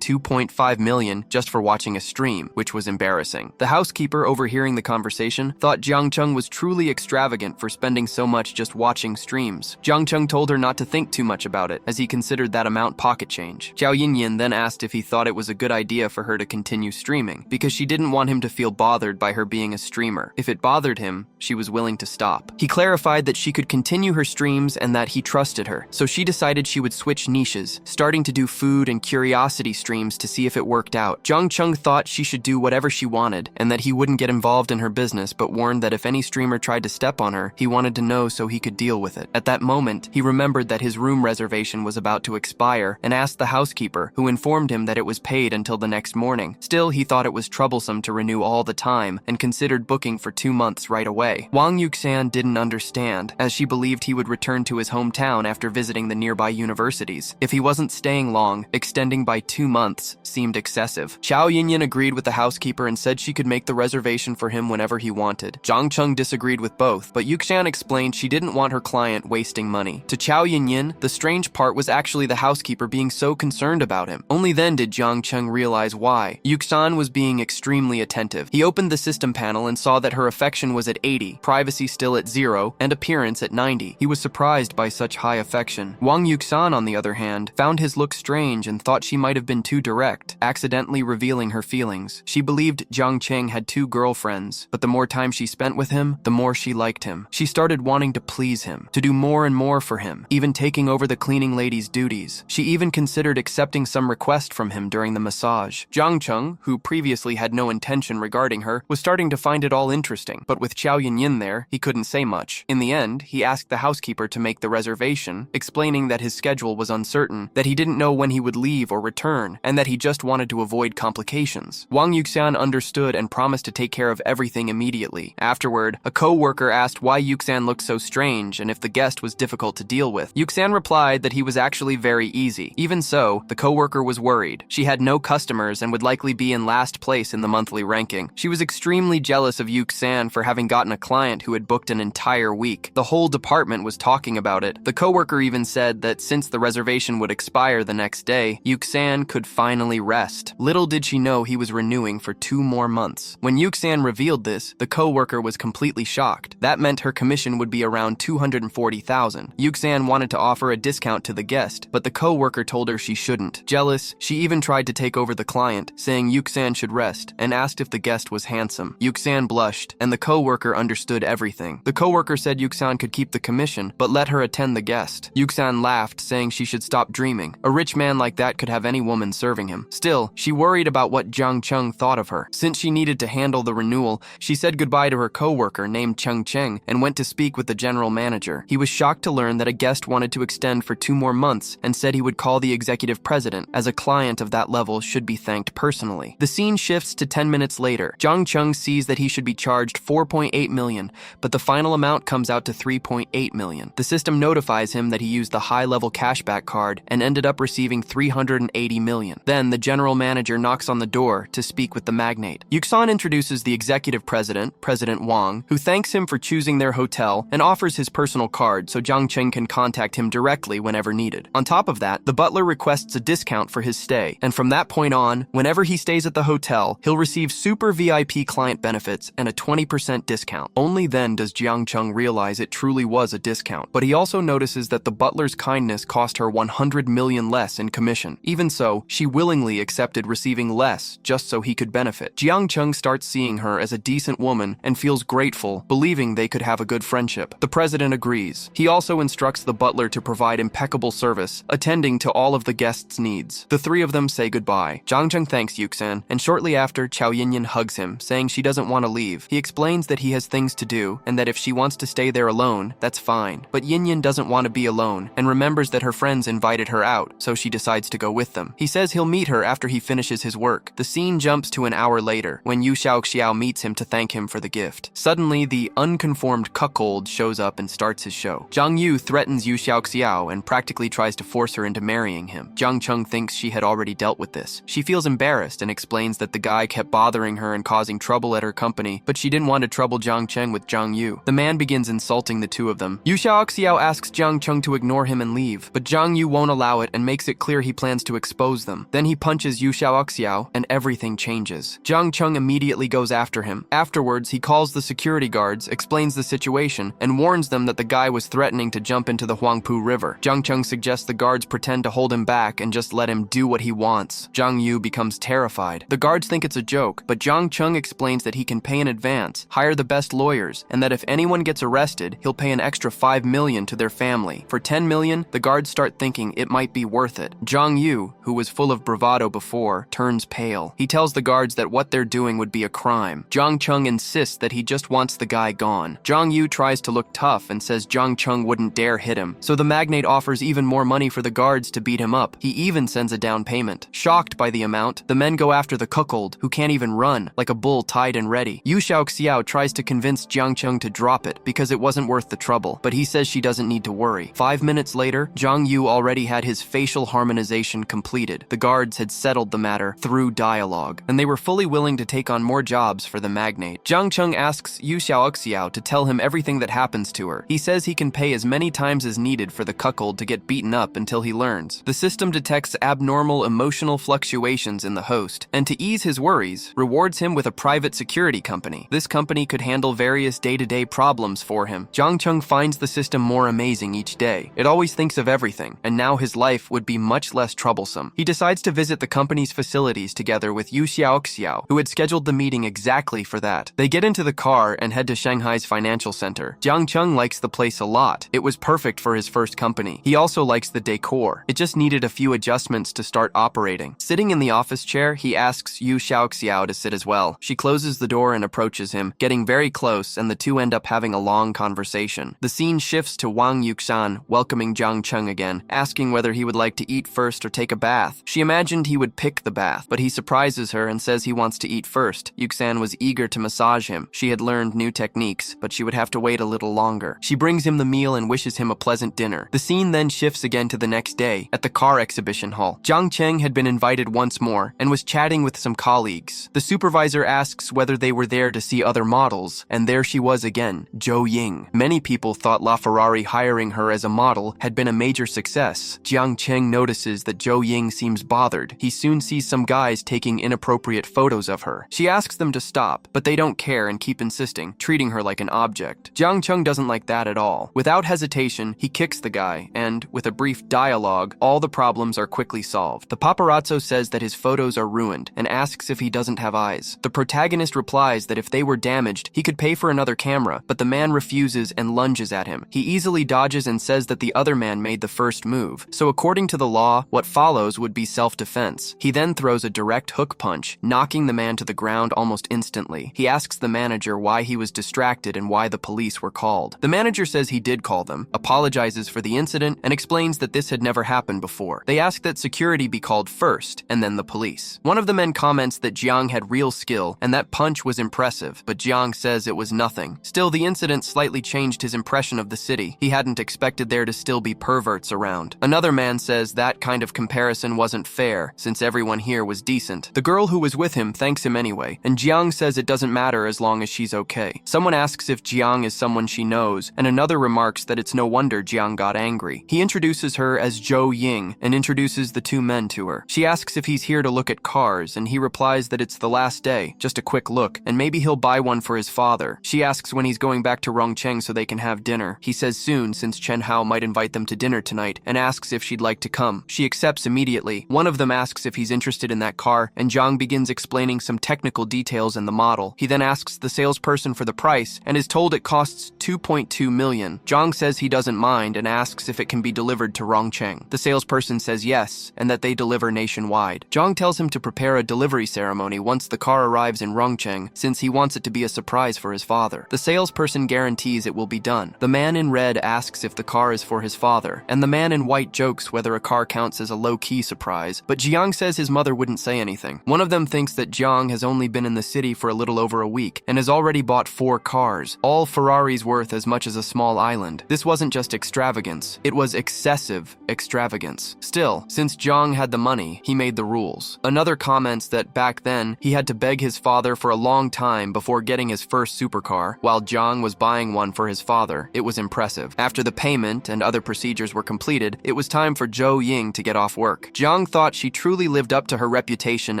2.5 million just for watching a stream, which was embarrassing. The housekeeper, overhearing the conversation, thought Jiang Cheng was truly extravagant for spending so much just watching streams. Jiang Cheng told her not to think too much about it, as he considered that amount pocket change. Qiao Yinyin then asked if he thought it was a good idea for her to continue streaming, because she didn't want him to feel bothered by her being a streamer. If it bothered him, she was willing to stop. He clarified that she could continue her streams and that he trusted her, so she decided she would switch niches, starting to do food and curiosity streams to see if it worked out. Jiang Cheng thought she should do whatever she wanted, and that he wouldn't get involved in her business, but warned that if any streamer tried to step on her, he wanted to know so he could deal with it. At that moment, he remembered that his room reservation was about to expire and asked the housekeeper, who informed him that it was paid until the next morning. Still, he thought it was troublesome to renew all the time and considered considered booking for 2 months right away. Wang Yuxian didn't understand, as she believed he would return to his hometown after visiting the nearby universities. If he wasn't staying long, extending by 2 months seemed excessive. Xiao Yinyan agreed with the housekeeper and said she could make the reservation for him whenever he wanted. Zhang Cheng disagreed with both, but Yuxian explained she didn't want her client wasting money. To Xiao Yinyan, the strange part was actually the housekeeper being so concerned about him. Only then did Zhang Cheng realize why. Yuxian was being extremely attentive. He opened the system panel and saw that her affection was at 80, privacy still at 0, and appearance at 90. He was surprised by such high affection. Wang Yuxian, on the other hand, found his look strange and thought she might have been too direct, accidentally revealing her feelings. She believed Zhang Cheng had 2 girlfriends, but the more time she spent with him, the more she liked him. She started wanting to please him, to do more and more for him, even taking over the cleaning lady's duties. She even considered accepting some request from him during the massage. Zhang Cheng, who previously had no intention regarding her, was starting to find it all interesting, but with Xiao Yinyan there, he couldn't say much. In the end, he asked the housekeeper to make the reservation, explaining that his schedule was uncertain, that he didn't know when he would leave or return, and that he just wanted to avoid complications. Wang Yuxian understood and promised to take care of everything immediately. Afterward, a co-worker asked why Yuxian looked so strange and if the guest was difficult to deal with. Yuxian replied that he was actually very easy. Even so, the co-worker was worried. She had no customers and would likely be in last place in the monthly ranking. She was extremely jealous of Yuxian for having gotten a client who had booked an entire week. The whole department was talking about it. The co-worker even said that since the reservation would expire the next day, Yuxian could finally rest. Little did she know he was renewing for 2 more months. When Yuxian revealed this, the co-worker was completely shocked. That meant her commission would be around 240,000. Yuxian wanted to offer a discount to the guest, but the co-worker told her she shouldn't. Jealous, she even tried to take over the client, saying Yuxian should rest, and asked if the guest was handsome. Yuxian blushed, and the co-worker understood everything. The co-worker said Yuxian could keep the commission, but let her attend the guest. Yuxian laughed, saying she should stop dreaming. A rich man like that could have any woman serving him. Still, she worried about what Zhang Cheng thought of her. Since she needed to handle the renewal, she said goodbye to her co-worker named Cheng Cheng and went to speak with the general manager. He was shocked to learn that a guest wanted to extend for 2 more months and said he would call the executive president, as a client of that level should be thanked personally. The scene shifts to 10 minutes later. Zhang Cheng sees that he should be charged 4.8 million, but the final amount comes out to 3.8 million. The system notifies him that he used the high-level cashback card and ended up receiving 380 million. Then the general manager knocks on the door to speak with the magnate. Yuxian introduces the executive president, President Wang, who thanks him for choosing their hotel and offers his personal card so Zhang Cheng can contact him directly whenever needed. On top of that, the butler requests a discount for his stay, and from that point on, whenever he stays at the hotel, he'll receive super VIP client benefits and a 20% discount. Only then does Zhang Cheng realize it truly was a discount, but he also notices that the butler's kindness cost her 100 million less in commission. Even so, she willingly accepted receiving less just so he could benefit. Zhang Cheng starts seeing her as a decent woman and feels grateful, believing they could have a good friendship. The president agrees. He also instructs the butler to provide impeccable service, attending to all of the guests' needs. The 3 of them say goodbye. Zhang Cheng thanks Yuxian, and shortly after, Xiao Yinyan hugs him, saying she doesn't want to leave. He explains that he has things to do, and that if she wants to stay there alone, that's fine. But Yinyan doesn't want to be alone, and remembers that her friends invited her out, so she decides to go with them. He says he'll meet her after he finishes his work. The scene jumps to an hour later, when Yu Xiaoxiao meets him to thank him for the gift. Suddenly, the unconformed cuckold shows up and starts his show. Zhang Yu threatens Yu Xiaoxiao and practically tries to force her into marrying him. Zhang Cheng thinks she had already dealt with this. She feels embarrassed and explains that the guy kept bothering her and causing trouble at her company, but she didn't want to trouble Zhang Cheng with Zhang Yu. The man begins insulting the 2 of them. Yu Xiaoxiao asks Zhang Cheng to ignore him and leave, but Zhang Yu won't allow it and makes it clear he plans to expose them. Then he punches Yu Xiaoxiao and everything changes. Zhang Cheng immediately goes after him. Afterwards, he calls the security guards, explains the situation, and warns them that the guy was threatening to jump into the Huangpu River. Zhang Cheng suggests the guards pretend to hold him back and just let him do what he wants. Zhang Yu becomes terrified. The guards think it's a joke, but Zhang Cheng explains that he can pay in advance, hire the best lawyers, and that if anyone gets arrested, he'll pay an extra 5 million to their family. For 10 million, the guards start thinking it might be worth it. Zhang Yu, who was full of bravado before, turns pale. He tells the guards that what they're doing would be a crime. Zhang Cheng insists that he just wants the guy gone. Zhang Yu tries to look tough and says Zhang Cheng wouldn't dare hit him, so the magnate offers even more money for the guards to beat him up. He even sends a down payment. Shocked by the amount, the men go after the cuckold, who can't even run, like a bull tied dried and ready. Yu Xiaoxiao tries to convince Jiang Cheng to drop it because it wasn't worth the trouble, but he says she doesn't need to worry. 5 minutes later, Zhang Yu already had his facial harmonization completed. The guards had settled the matter through dialogue, and they were fully willing to take on more jobs for the magnate. Jiang Cheng asks Yu Xiaoxiao to tell him everything that happens to her. He says he can pay as many times as needed for the cuckold to get beaten up until he learns. The system detects abnormal emotional fluctuations in the host, and to ease his worries, rewards him with a private security company. This company could handle various day-to-day problems for him. Jiang Cheng finds the system more amazing each day. It always thinks of everything, and now his life would be much less troublesome. He decides to visit the company's facilities together with Yu Xiaoxiao, who had scheduled the meeting exactly for that. They get into the car and head to Shanghai's financial center. Jiang Cheng likes the place a lot. It was perfect for his first company. He also likes the decor. It just needed a few adjustments to start operating. Sitting in the office chair, he asks Yu Xiaoxiao to sit as well. She closes the door and approaches him, getting very close, and the two end up having a long conversation. The scene shifts to Wang Yuxian welcoming Jiang Cheng again, asking whether he would like to eat first or take a bath. She imagined he would pick the bath, but he surprises her and says he wants to eat first. Yuxian was eager to massage him. She had learned new techniques, but she would have to wait a little longer. She brings him the meal and wishes him a pleasant dinner. The scene then shifts again to the next day, at the car exhibition hall. Jiang Cheng had been invited once more, and was chatting with some colleagues. The supervisor asks whether they were there to see other models, and there she was again, Zhou Ying. Many people thought LaFerrari hiring her as a model had been a major success. Jiang Cheng notices that Zhou Ying seems bothered. He soon sees some guys taking inappropriate photos of her. She asks them to stop, but they don't care and keep insisting, treating her like an object. Jiang Cheng doesn't like that at all. Without hesitation, he kicks the guy, and, with a brief dialogue, all the problems are quickly solved. The paparazzo says that his photos are ruined, and asks if he doesn't have eyes. The protagonist replies that if they were damaged, he could pay for another camera, but the man refuses and lunges at him. He easily dodges and says that the other man made the first move. So according to the law, what follows would be self-defense. He then throws a direct hook punch, knocking the man to the ground almost instantly. He asks the manager why he was distracted and why the police were called. The manager says he did call them, apologizes for the incident, and explains that this had never happened before. They ask that security be called first, and then the police. One of the men comments that Jiang had real skill, and that punch was impressive, but Jiang says it was nothing. Still, the incident slightly changed his impression of the city. He hadn't expected there to still be perverts around. Another man says that kind of comparison wasn't fair, since everyone here was decent. The girl who was with him thanks him anyway, and Jiang says it doesn't matter as long as she's okay. Someone asks if Jiang is someone she knows, and another remarks that it's no wonder Jiang got angry. He introduces her as Zhou Ying, and introduces the two men to her. She asks if he's here to look at cars, and he replies that it's the last day, just a quick look, and maybe he'll buy one for his father. She asks when he's going back to Rongcheng so they can have dinner. He says soon, since Chen Hao might invite them to dinner tonight, and asks if she'd like to come. She accepts immediately. One of them asks if he's interested in that car, and Jiang begins explaining some technical details and the model. He then asks the salesperson for the price, and is told it costs 2.2 million. Jiang says he doesn't mind, and asks if it can be delivered to Rongcheng. The salesperson says yes, and that they deliver nationwide. Jiang tells him to prepare a delivery ceremony once the car arrives in Rongcheng, since he wants it to be a surprise for his father. The salesperson guarantees it will be done. The man in red asks if the car is for his father, and the man in white jokes whether a car counts as a low-key surprise, but Jiang says his mother wouldn't say anything. One of them thinks that Jiang has only been in the city for a little over a week, and has already bought 4 cars, all Ferraris worth as much as a small island. This wasn't just extravagance, it was excessive extravagance. Still, since Jiang had the money, he made the rules. Another comments that back then, he had to beg his father for a long time before getting his first supercar, while Jiang was buying one for his father. It was impressive. After the payment and other procedures were completed, it was time for Zhou Ying to get off work. Jiang thought she truly lived up to her reputation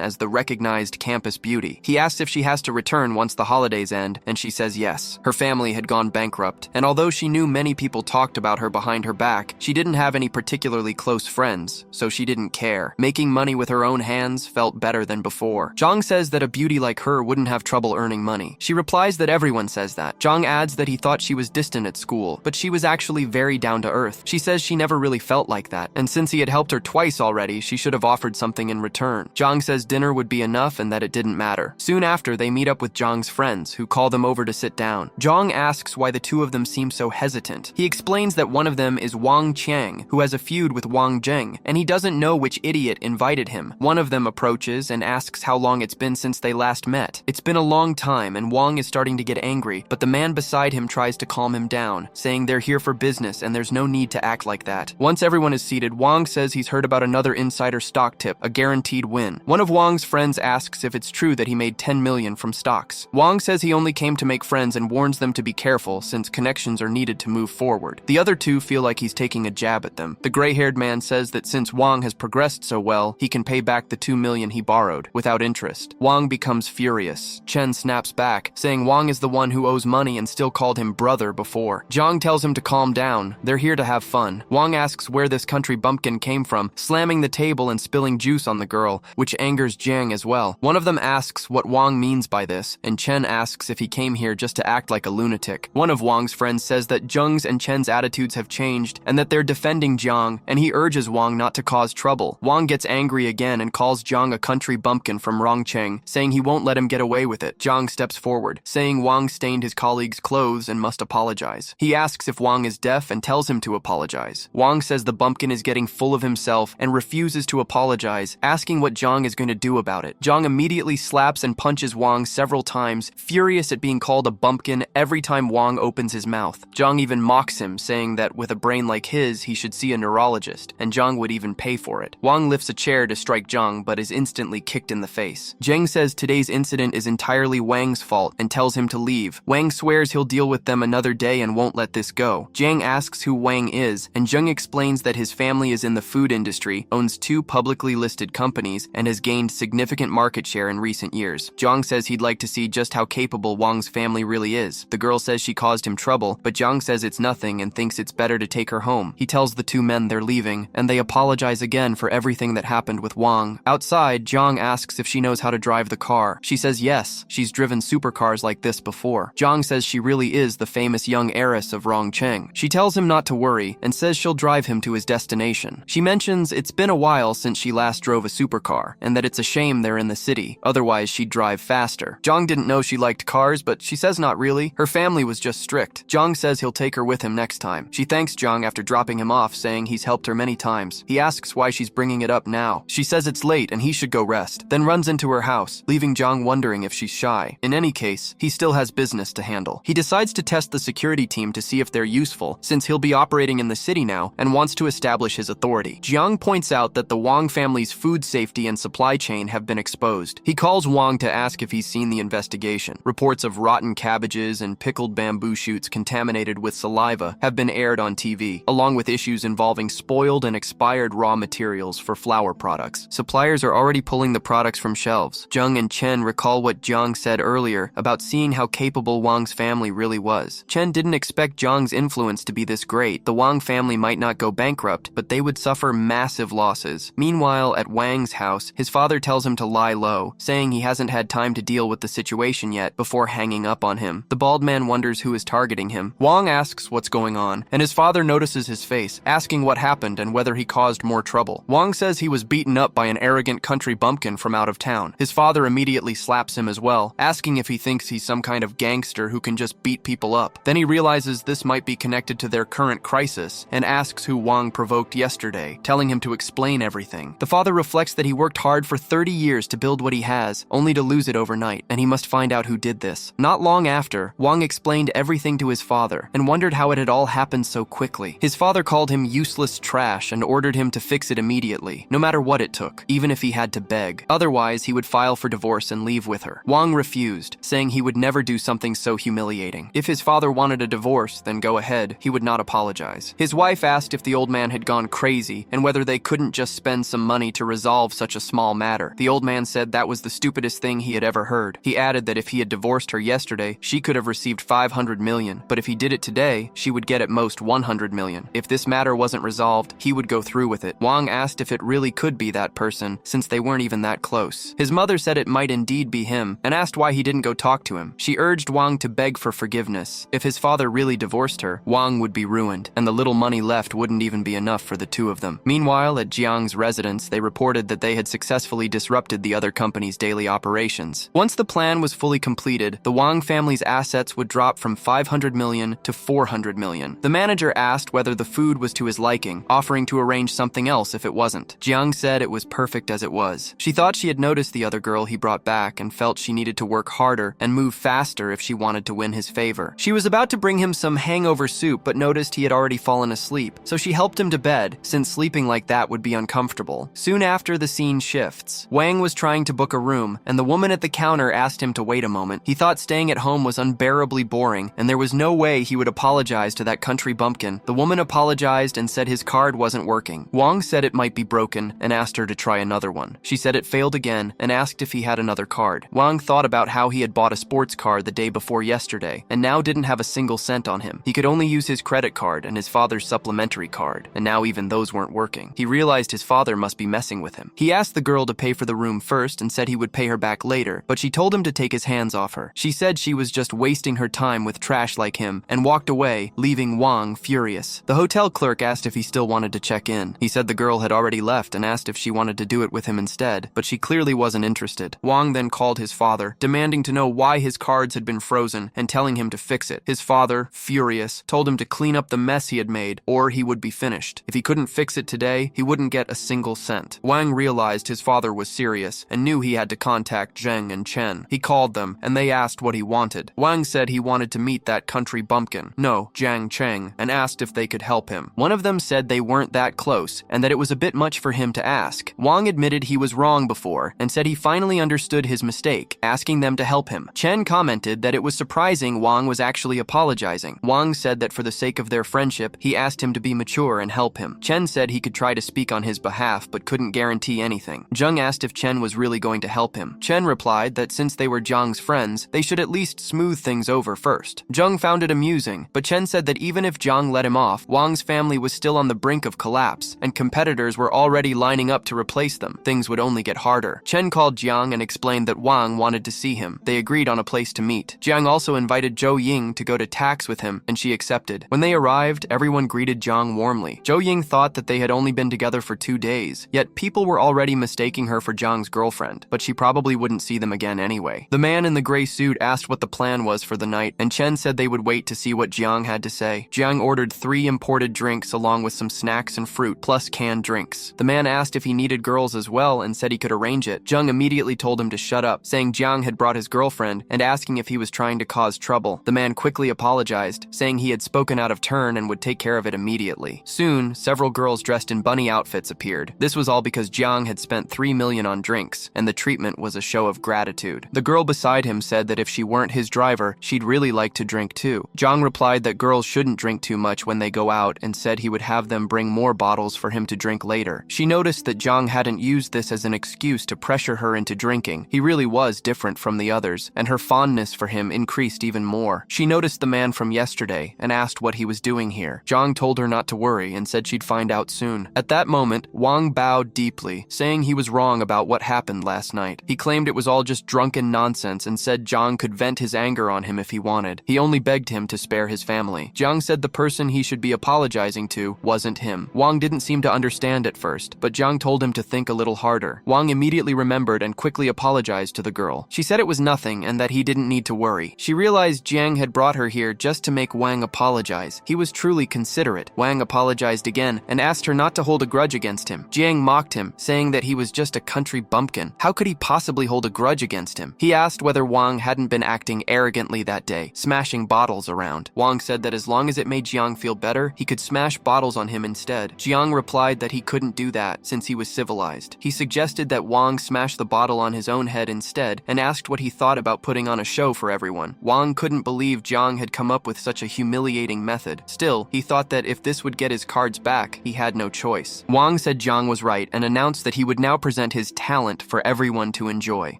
as the recognized campus beauty. He asks if she has to return once the holidays end, and she says yes. Her family had gone bankrupt, and although she knew many people talked about her behind her back, she didn't have any particularly close friends, so she didn't care. Making money with her own hands felt better than before. Jiang says that a beauty like her wouldn't have trouble earning money. She replies that everyone says that. Jiang adds that he thought she was distant at school, but she was actually very down to earth. She says she never really felt like that, and since he had helped her twice already, she should have offered something in return. Jiang says dinner would be enough and that it didn't matter. Soon after, they meet up with Jiang's friends, who call them over to sit down. Jiang asks why the two of them seem so hesitant. He explains that one of them is Wang Qiang, who has a feud with Wang Zheng, and he doesn't know which idiot invited him. One of them approaches and asks how long it's been since they last met. It's been a long time and Wang is starting to get angry, but the man beside him tries to calm him down, saying they're here for business and there's no need to act like that. Once everyone is seated, Wang says he's heard about another insider stock tip, a guaranteed win. One of Wang's friends asks if it's true that he made 10 million from stocks. Wang says he only came to make friends and warns them to be careful since connections are needed to move forward. The other two feel like he's taking a jab at them. The gray-haired man says that since Wang has progressed so well, he can pay back the 2 million he borrowed without interest. Wang becomes furious. Chen snaps back, saying Wang is the one who owes money and still called him brother before. Zhang tells him to calm down. They're here to have fun. Wang asks where this country bumpkin came from, slamming the table and spilling juice on the girl, which angers Jiang as well. One of them asks what Wang means by this, and Chen asks if he came here just to act like a lunatic. One of Wang's friends says that Zhang's and Chen's attitudes have changed and that they're defending Jiang, and he urges Wang not to cause trouble. Wang gets angry again and calls Jiang a country bumpkin from Rongcheng, saying he won't let him get away with it. Jiang steps forward, saying Wang stained his colleague's clothes and must apologize. He asks if Wang is deaf and tells him to apologize. Wang says the bumpkin is getting full of himself and refuses to apologize, asking what Jiang is going to do about it. Jiang immediately slaps and punches Wang several times, furious at being called a bumpkin every time Wang opens his mouth. Jiang even mocks him, saying that with a brain like his, he should see a neurologist, and Jiang would even pay for it. Wang lifts a chair to strike Jiang, but is instantly kicked in the face. Jiang says today's incident is entirely Wang's fault and tells him to leave. Wang swears he'll deal with them another day and won't let this go. Jiang asks who Wang is, and Jiang explains that his family is in the food industry, owns 2 publicly listed companies, and has gained significant market share in recent years. Jiang says he'd like to see just how capable Wang's family really is. The girl says she caused him trouble, but Jiang says it's nothing and thinks it's better to take her home. He tells the 2 men they're leaving, and they apologize again for everything that happened with Wang. Outside, Jiang asks if she knows how to drive the car. She says yes, she's driven supercars like this before. Jiang says she really is the famous young heiress of Rongcheng. She tells him not to worry and says she'll drive him to his destination. She mentions it's been a while since she last drove a supercar, and that it's a shame they're in the city, otherwise she'd drive faster. Jiang didn't know she liked cars, but she says not really. Her family was just strict. Jiang says he'll take her with him next time. She thanks Jiang after dropping him off, saying he's helped her many times. He asks why she's bringing it up now. She says it's late and he should go rest, then runs into her house, leaving Jiang wondering if she's shy. In any case, he still has business to handle. He decides to test the security team to see if they're useful, since he'll be operating in the city now and wants to establish his authority. Jiang points out that the Wang family's food safety and supply chain have been exposed. He calls Wang to ask if he's seen the investigation. Reports of rotten cabbages and pickled bamboo shoots contaminated with saliva have been aired on TV, along with issues involving spoiled and expired raw materials for flour products. Suppliers are already pulling the products from shelves. Jiang and Chen recall what Jiang said earlier about seeing how capable Wang's family really was. Chen didn't expect Jiang's influence to be this great. The Wang family might not go bankrupt, but they would suffer massive losses. Meanwhile, at Wang's house, his father tells him to lie low, saying he hasn't had time to deal with the situation yet before hanging up on him. The bald man wonders who is targeting him. Wang asks what's going on, and his father notices his face, asking what happened and whether he caused more trouble. Wang says he was beaten up by an arrogant country bumpkin from out of town. His father immediately slaps him as well, asking if he thinks he's some kind of gangster who can just beat people up. Then he realizes this might be connected to their current crisis and asks who Wang provoked yesterday, telling him to explain everything. The father reflects that he worked hard for 30 years to build what he has, only to lose it overnight, and he must find out who did this. Not long after, Wang explained everything to his father and wondered how it had all happened so quickly. His father called him useless trash and ordered him to fix it immediately, no matter what it took, even if he had to beg. Otherwise, he would file for divorce and leave with her. Wang refused, saying he would never do something so humiliating. If his father wanted a divorce, then go ahead. He would not apologize. His wife asked if the old man had gone crazy and whether they couldn't just spend some money to resolve such a small matter. The old man said that was the stupidest thing he had ever heard. He added that if he had divorced her yesterday, she could have received 500 million, but if he did it today, she would get at most 100 million. If this matter wasn't resolved, he would go through with it. Wang asked if it really could be that person, since they weren't even that close. His mother said it might indeed be him, and asked why he didn't go talk to him. She urged Wang to beg for forgiveness. If his father really divorced her, Wang would be ruined, and the little money left wouldn't even be enough for the 2 of them. Meanwhile, at Jiang's residence, they reported that they had successfully disrupted the other company's daily operations. Once the plan was fully completed, the Wang family's assets would drop from 500 million to 400 million. The manager asked whether the food was to his liking, offering to arrange something else if it wasn't. Jiang said it was perfect as it was. She thought she had noticed the other girl he brought back and felt she needed to work harder and move faster if she wanted to win his favor. She was about to bring him some hangover soup but noticed he had already fallen asleep, so she helped him to bed, since sleeping like that would be uncomfortable. Soon after, the scene shifts. Wang was trying to book a room, and the woman at the counter asked him to wait a moment. He thought staying at home was unbearably boring, and there was no way he would apologize to that country bumpkin. The woman apologized and said his card wasn't working. Wang said it might be broken and asked her to try another one. She said it failed again and asked if he had another card. Wang thought about how he had bought a sports car the day before yesterday and now didn't have a single cent on him. He could only use his credit card and his father's supplementary card, and now even those weren't working. He realized his father must be messing with him. He asked the girl to pay for the room first and said he would pay her back later, but she told him to take his hands off her. She said she was just wasting her time with trash like him and walked away, leaving Wang furious. The hotel clerk asked if he still wanted to check in. He said the girl had already left and asked if she wanted to do it with him instead, but she clearly wasn't interested. Wang then called his father, demanding to know why his cards had been frozen and telling him to fix it. His father, furious, told him to clean up the mess he had made or he would be finished. If he couldn't fix it today, he wouldn't get a single cent. Wang realized his father was serious and knew he had to contact Zheng and Chen. He called them and they asked what he wanted. Wang said he wanted to meet that country bumpkin, no, Jiang Cheng, and asked if they could help him. One of them said they weren't that close and that it was a bit much for him to ask. Wang admitted he was wrong before and said he finally understood his mistake, asking them to help him. Chen commented that it was surprising Wang was actually apologizing. Wang said that for the sake of their friendship, he asked him to be mature and help him. Chen said he could try to speak on his behalf but couldn't guarantee anything. Zheng asked if Chen was really going to help him. Chen replied that since they were Zhang's friends, they should at least smooth things over first. Zheng found it amusing, but Chen said that even if Zhang let him off, Wang's family was still on the brink of collapse, and competitors were already lining up to replace them. Things would only get harder. Chen called Jiang and explained that Wang wanted to see him. They agreed on a place to meet. Jiang also invited Zhou Ying to go to tax with him, and she accepted. When they arrived, everyone greeted Jiang warmly. Zhou Ying thought that they had only been together for 2 days, yet people were already mistaking her for Jiang's girlfriend, but she probably wouldn't see them again anyway. The man in the gray suit asked what the plan was for the night, and Chen said they would wait to see what Jiang had to say. Jiang ordered 3 imported drinks along with some snacks and fruit, plus canned drinks. The man asked if he needed girls as well and said he could arrange it. Jiang immediately told him to shut up, saying Jiang had brought his girlfriend and asking if he was trying to cause trouble. The man quickly apologized, saying he had spoken out of turn and would take care of it immediately. Soon, several girls dressed in bunny outfits appeared. This was all because Jiang had spent 3 million on drinks, and the treatment was a show of gratitude. The girl beside him said that if she weren't his driver, she'd really like to drink too. Jiang replied that girls shouldn't drink too much when they go out and said he would have them bring more bottles for him to drink later. She noticed that Jiang hadn't used this as an excuse to pressure her into drinking. He really was different from the others, and her fondness for him increased even more. She noticed the man from yesterday and asked what he was doing here. Jiang told her not to worry and said she'd find out soon. At that moment, Wang bowed deeply, saying he was wrong about what happened last night. He claimed it was all just drunken nonsense and said Jiang could vent his anger on him if he wanted. He only begged him to spare his family. Jiang said the person he should be apologizing to wasn't him. Wang didn't seem to understand at first, but Jiang told him to think a little harder. Wang immediately remembered and quickly apologized to the girl. She said it was nothing and that he didn't need to worry. She realized Jiang had brought her here just to make Wang apologize. He was truly considerate. Wang apologized again and asked her not to hold a grudge against him. Jiang mocked him, saying that he was just a country bumpkin. How could he possibly hold a grudge against him? He asked whether Wang hadn't been acting arrogantly that day, smashing bottles around. Wang said that as long as it made Jiang feel better, he could smash bottles on him instead. Jiang replied that he couldn't do that since he was civilized. He suggested that Wang smash the bottle on his own head instead and asked what he thought about putting on a show for everyone. Wang couldn't believe Jiang had come up with such a humiliating method. Still, he thought that if this would get his cards back, he had no choice. Wang said Jiang was right and announced that he would now present his talent for everyone to enjoy.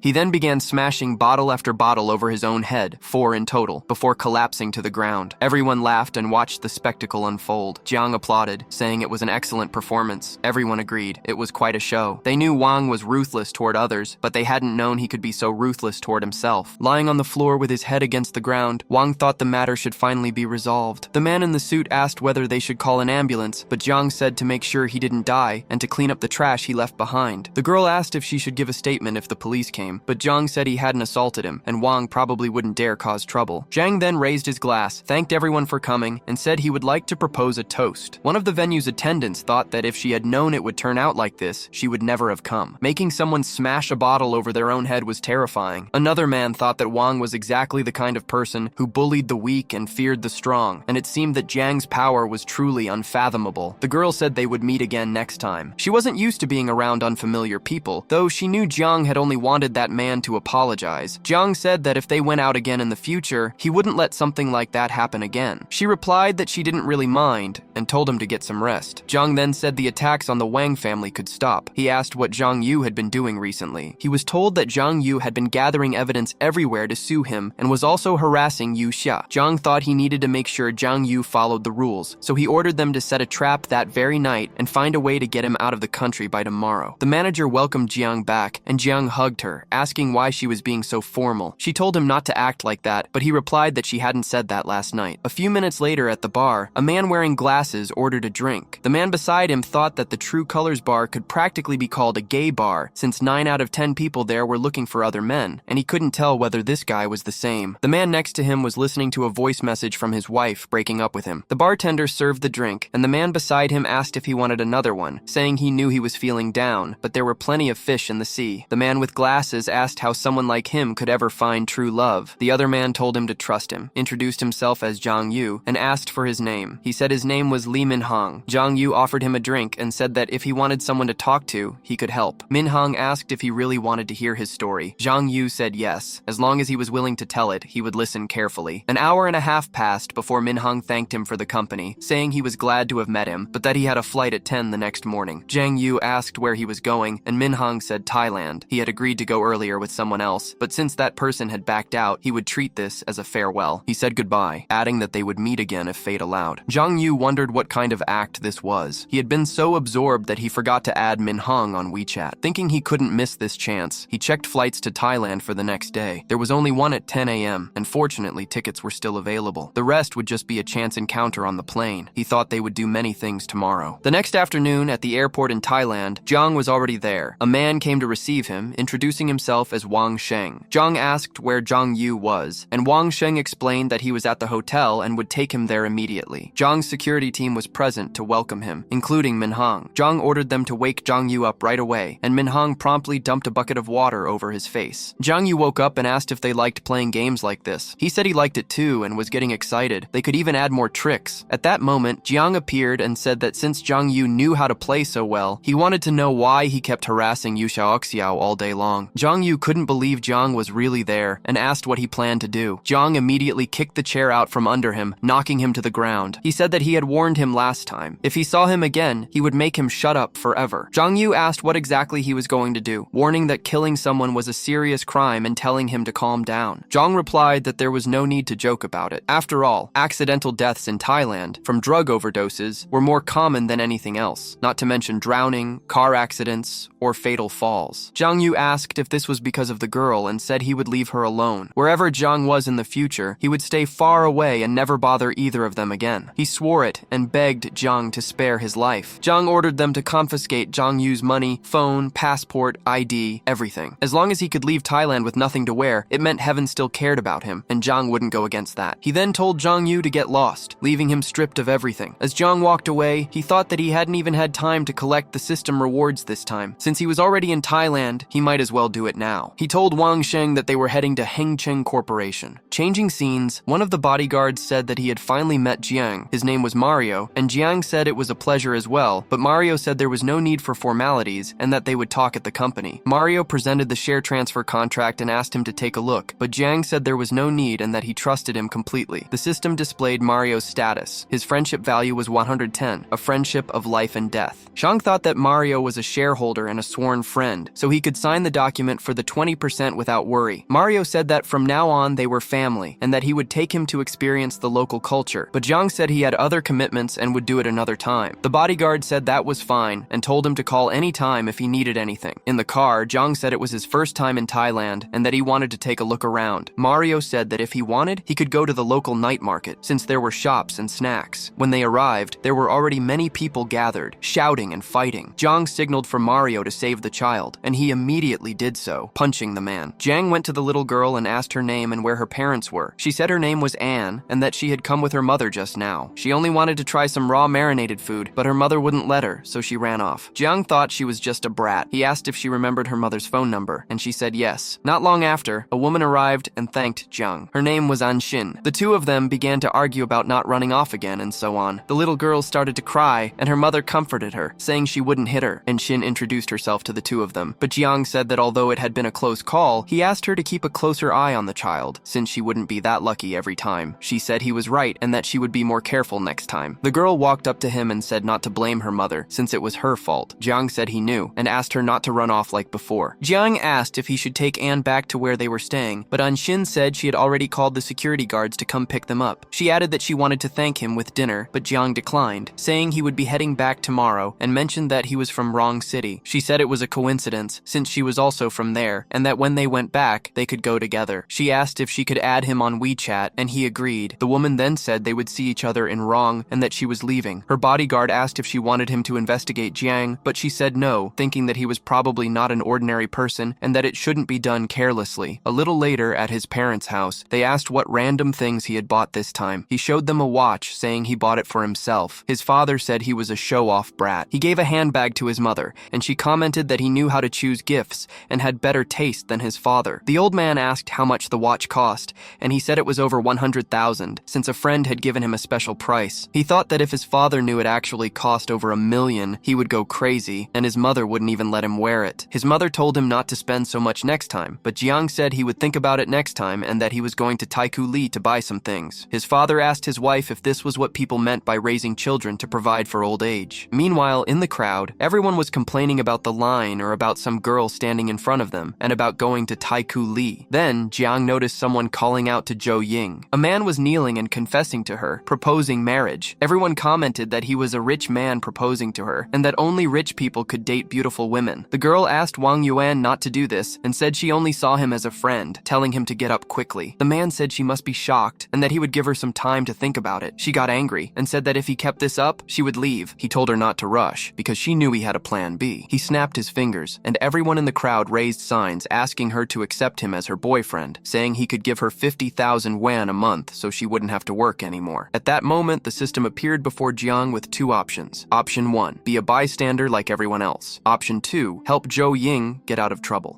He then began smashing bottle after bottle over his own head, 4 in total, before collapsing to the ground. Everyone laughed and watched the spectacle unfold. Jiang applauded, saying it was an excellent performance. Everyone agreed. It was quite a show. They knew Wang was ruthless toward others, but they hadn't known he could be so ruthless toward himself. Lying on the floor with his head against the ground, Wang thought the matter should finally be resolved. The man in the suit asked whether they should call an ambulance, but Jiang said to make sure he didn't die and to clean up the trash he left behind. The girl asked if she should give a statement if the police came, but Jiang said he hadn't assaulted him, and Wang probably wouldn't dare cause trouble. Jiang then raised his glass, thanked everyone for coming, and said he would like to propose a toast. One of the venue's attendants thought that if she had known it would turn out like this, she would never have come. Making someone smash a bottle over their own head was terrifying. Another man thought that Wang was exactly the kind of person who bullied the weak and feared the strong, and it seemed that Jiang's power was truly unfathomable. The girl said they would meet again next time. She wasn't used to being around unfamiliar people, though she knew Jiang had only wanted that man to apologize. Jiang said that if they went out again in the future, he wouldn't let something like that happen again. She replied that she didn't really mind, and told him to get some rest. Jiang then said the attacks on the Wang family could stop. He asked what Zhang Yu had been doing recently. He was told that Zhang Yu had been gathering evidence everywhere to sue him and was also harassing Yu Xia. Jiang thought he needed to make sure Zhang Yu followed the rules, so he ordered them to set a trap that very night and find a way to get him out of the country by tomorrow. The manager welcomed Jiang back, and Jiang hugged her, asking why she was being so formal. She told him not to act like that, but he replied that she hadn't said that last night. A few minutes later at the bar, a man wearing glasses ordered a drink. The man beside him thought that the True Colors bar could practically be called a gay bar, since 9 out of 10 people there were looking for other men, and he couldn't tell whether this guy was the same. The man next to him was listening to a voice message from his wife breaking up with him. The bartender served the drink, and the man beside him asked if he wanted another one, saying he knew he was feeling down, but there were plenty of fish in the sea. The man with glasses asked how someone like him could ever find true love. The other man told him to trust him, introduced himself as Zhang Yu, and asked for his name. He said his name was Li Minhang. Zhang Yu offered him a drink and said that if he wanted someone to talk to, he could help. Minhang asked if he really wanted to hear his story. Zhang Yu said yes. As long as he was willing to tell it, he would listen carefully. An hour and a half passed before Minhang thanked him for the company, saying he was glad to have met him, but that he had a flight at 10 the next morning. Zhang Yu asked where he was going, and Minhang said Thailand. He had agreed to go earlier with someone else, but since that person had backed out, he would treat this as a farewell. He said goodbye, adding that they would meet again if fate allowed. Zhang Yu wondered what kind of act this was. He had been so absorbed that he forgot to add Minhang on WeChat. Thinking he couldn't miss this chance, he checked flights to Thailand for the next day. There was only one at 10 a.m., and fortunately tickets were still available. The rest would just be a chance encounter on the plane. He thought they would do many things tomorrow. The next afternoon, at the airport in Thailand, Jiang was already there. A man came to receive him, introducing himself as Wang Sheng. Jiang asked where Zhang Yu was, and Wang Sheng explained that he was at the hotel and would take him there immediately. Zhang's security team was present to welcome him, including Minhang. Zhang ordered them to wake Zhang Yu up right away, and Minhang promptly dumped a bucket of water over his face. Zhang Yu woke up and asked if they liked playing games like this. He said he liked it too and was getting excited. They could even add more tricks. At that moment, Jiang appeared and said that since Zhang Yu knew how to play so well, he wanted to know why he kept harassing Yu Xiaoxiao all day long. Zhang Yu couldn't believe Jiang was really there and asked what he planned to do. Jiang immediately kicked the chair out from under him, knocking him to the ground. He said that he had warned him last time. If he saw him again, he would make him shut up forever. Zhang Yu asked what exactly he was going to do, warning that killing someone was a serious crime and telling him to calm down. Zhang replied that there was no need to joke about it. After all, accidental deaths in Thailand from drug overdoses were more common than anything else, not to mention drowning, car accidents, or fatal falls. Zhang Yu asked if this was because of the girl and said he would leave her alone. Wherever Zhang was in the future, he would stay far away and never bother either of them again. He swore it and begged Zhang to spare his life. Zhang ordered them to confiscate Zhang Yu's money, phone, passport, ID, everything. As long as he could leave Thailand with nothing to wear, it meant heaven still cared about him, and Zhang wouldn't go against that. He then told Zhang Yu to get lost, leaving him stripped of everything. As Zhang walked away, he thought that he hadn't even had time to collect the system rewards this time. Since he was already in Thailand, he might as well do it now. He told Wang Sheng that they were heading to Hengcheng Corporation. Changing scenes, one of the bodyguards said that he had finally met Jiang. His name was Mario, and Jiang said it was a pleasure as well, but Mario said there was no need for formalities and that they would talk at the company. Mario presented the share transfer contract and asked him to take a look, but Jiang said there was no need and that he trusted him completely. The system displayed Mario's status. His friendship value was 110, a friendship of life and death. Shang thought that Mario was a shareholder and a sworn friend, so he could sign the document for the 20% without worry. Mario said that from now on they were family, and that he would take him to experience the local culture, but Zhang said he had other commitments and would do it another time. The bodyguard said that was fine, and told him to call any time if he needed anything. In the car, Zhang said it was his first time in Thailand, and that he wanted to take a look around. Mario said that if he wanted, he could go to the local night market, since there were shops and snacks. When they arrived, there were already many people gathered, shouting and fighting. Zhang signaled for Mario to save the child, and he immediately did so, punching the man. Jiang went to the little girl and asked her name and where her parents were. She said her name was Anne, and that she had come with her mother just now. She only wanted to try some raw marinated food, but her mother wouldn't let her, so she ran off. Jiang thought she was just a brat. He asked if she remembered her mother's phone number, and and she said yes. Not long after, a woman arrived and thanked Jiang. Her name was Anshin. The two of them began to argue about not running off again and so on. The little girl started to cry, and her mother comforted her, saying she wouldn't hit her, and Shin introduced herself to the two of them. But Jiang said that although it had been a close call, he asked her to keep a closer eye on the child, since she wouldn't be that lucky every time. She said he was right and that she would be more careful next time. The girl walked up to him and said not to blame her mother, since it was her fault. Jiang said he knew, and asked her not to run off like before. Jiang asked if he should take Anne back to where they were staying, but Anshin said she had already called the security guards to come pick them up. She added that she wanted to thank him with dinner, but Jiang declined, saying he would be heading back tomorrow, and mentioned that he was from wrong city. She said it was a coincidence, since she was also from there, and that when they went back, they could go together. She asked if she could add him on WeChat, and he agreed. The woman then said they would see each other in wrong, and that she was leaving. Her bodyguard asked if she wanted him to investigate Jiang, but she said no, thinking that he was probably not an ordinary person, and that it shouldn't be done carelessly. A little later, at his parents' house, they asked what random things he had bought this time. He showed them a watch, saying he bought it for himself. His father said he was a show-off brat. He gave a handbag to his mother, and she commented that he knew how to choose gifts and had better taste than his father. The old man asked how much the watch cost, and he said it was over 100,000, since a friend had given him a special price. He thought that if his father knew it actually cost over $1 million, he would go crazy, and his mother wouldn't even let him wear it. His mother told him not to spend so much next time, but Jiang said he would think about it next time and that he was going to Taiku Li to buy some things. His father asked his wife if this was what people meant by raising children to provide for old age. Meanwhile, in the crowd, everyone was complaining about the line or about some girl standing in front of them, and about going to Taiku Li. Then, Jiang noticed someone calling out to Zhou Ying. A man was kneeling and confessing to her, proposing marriage. Everyone commented that he was a rich man proposing to her, and that only rich people could date beautiful women. The girl asked Wang Yuan not to do this, and said she only saw him as a friend, telling him to get up quickly. The man said she must be shocked, and that he would give her some time to think about it. She got angry, and said that if he kept this up, she would leave. He told her not to rush, because she knew he had a plan B. He snapped his fingers, and everyone in the crowd raised signs asking her to accept him as her boyfriend, saying he could give her 50,000 yuan a month so she wouldn't have to work anymore. At that moment, the system appeared before Jiang with two options. Option 1, be a bystander like everyone else. Option 2, help Zhou Ying get out of trouble.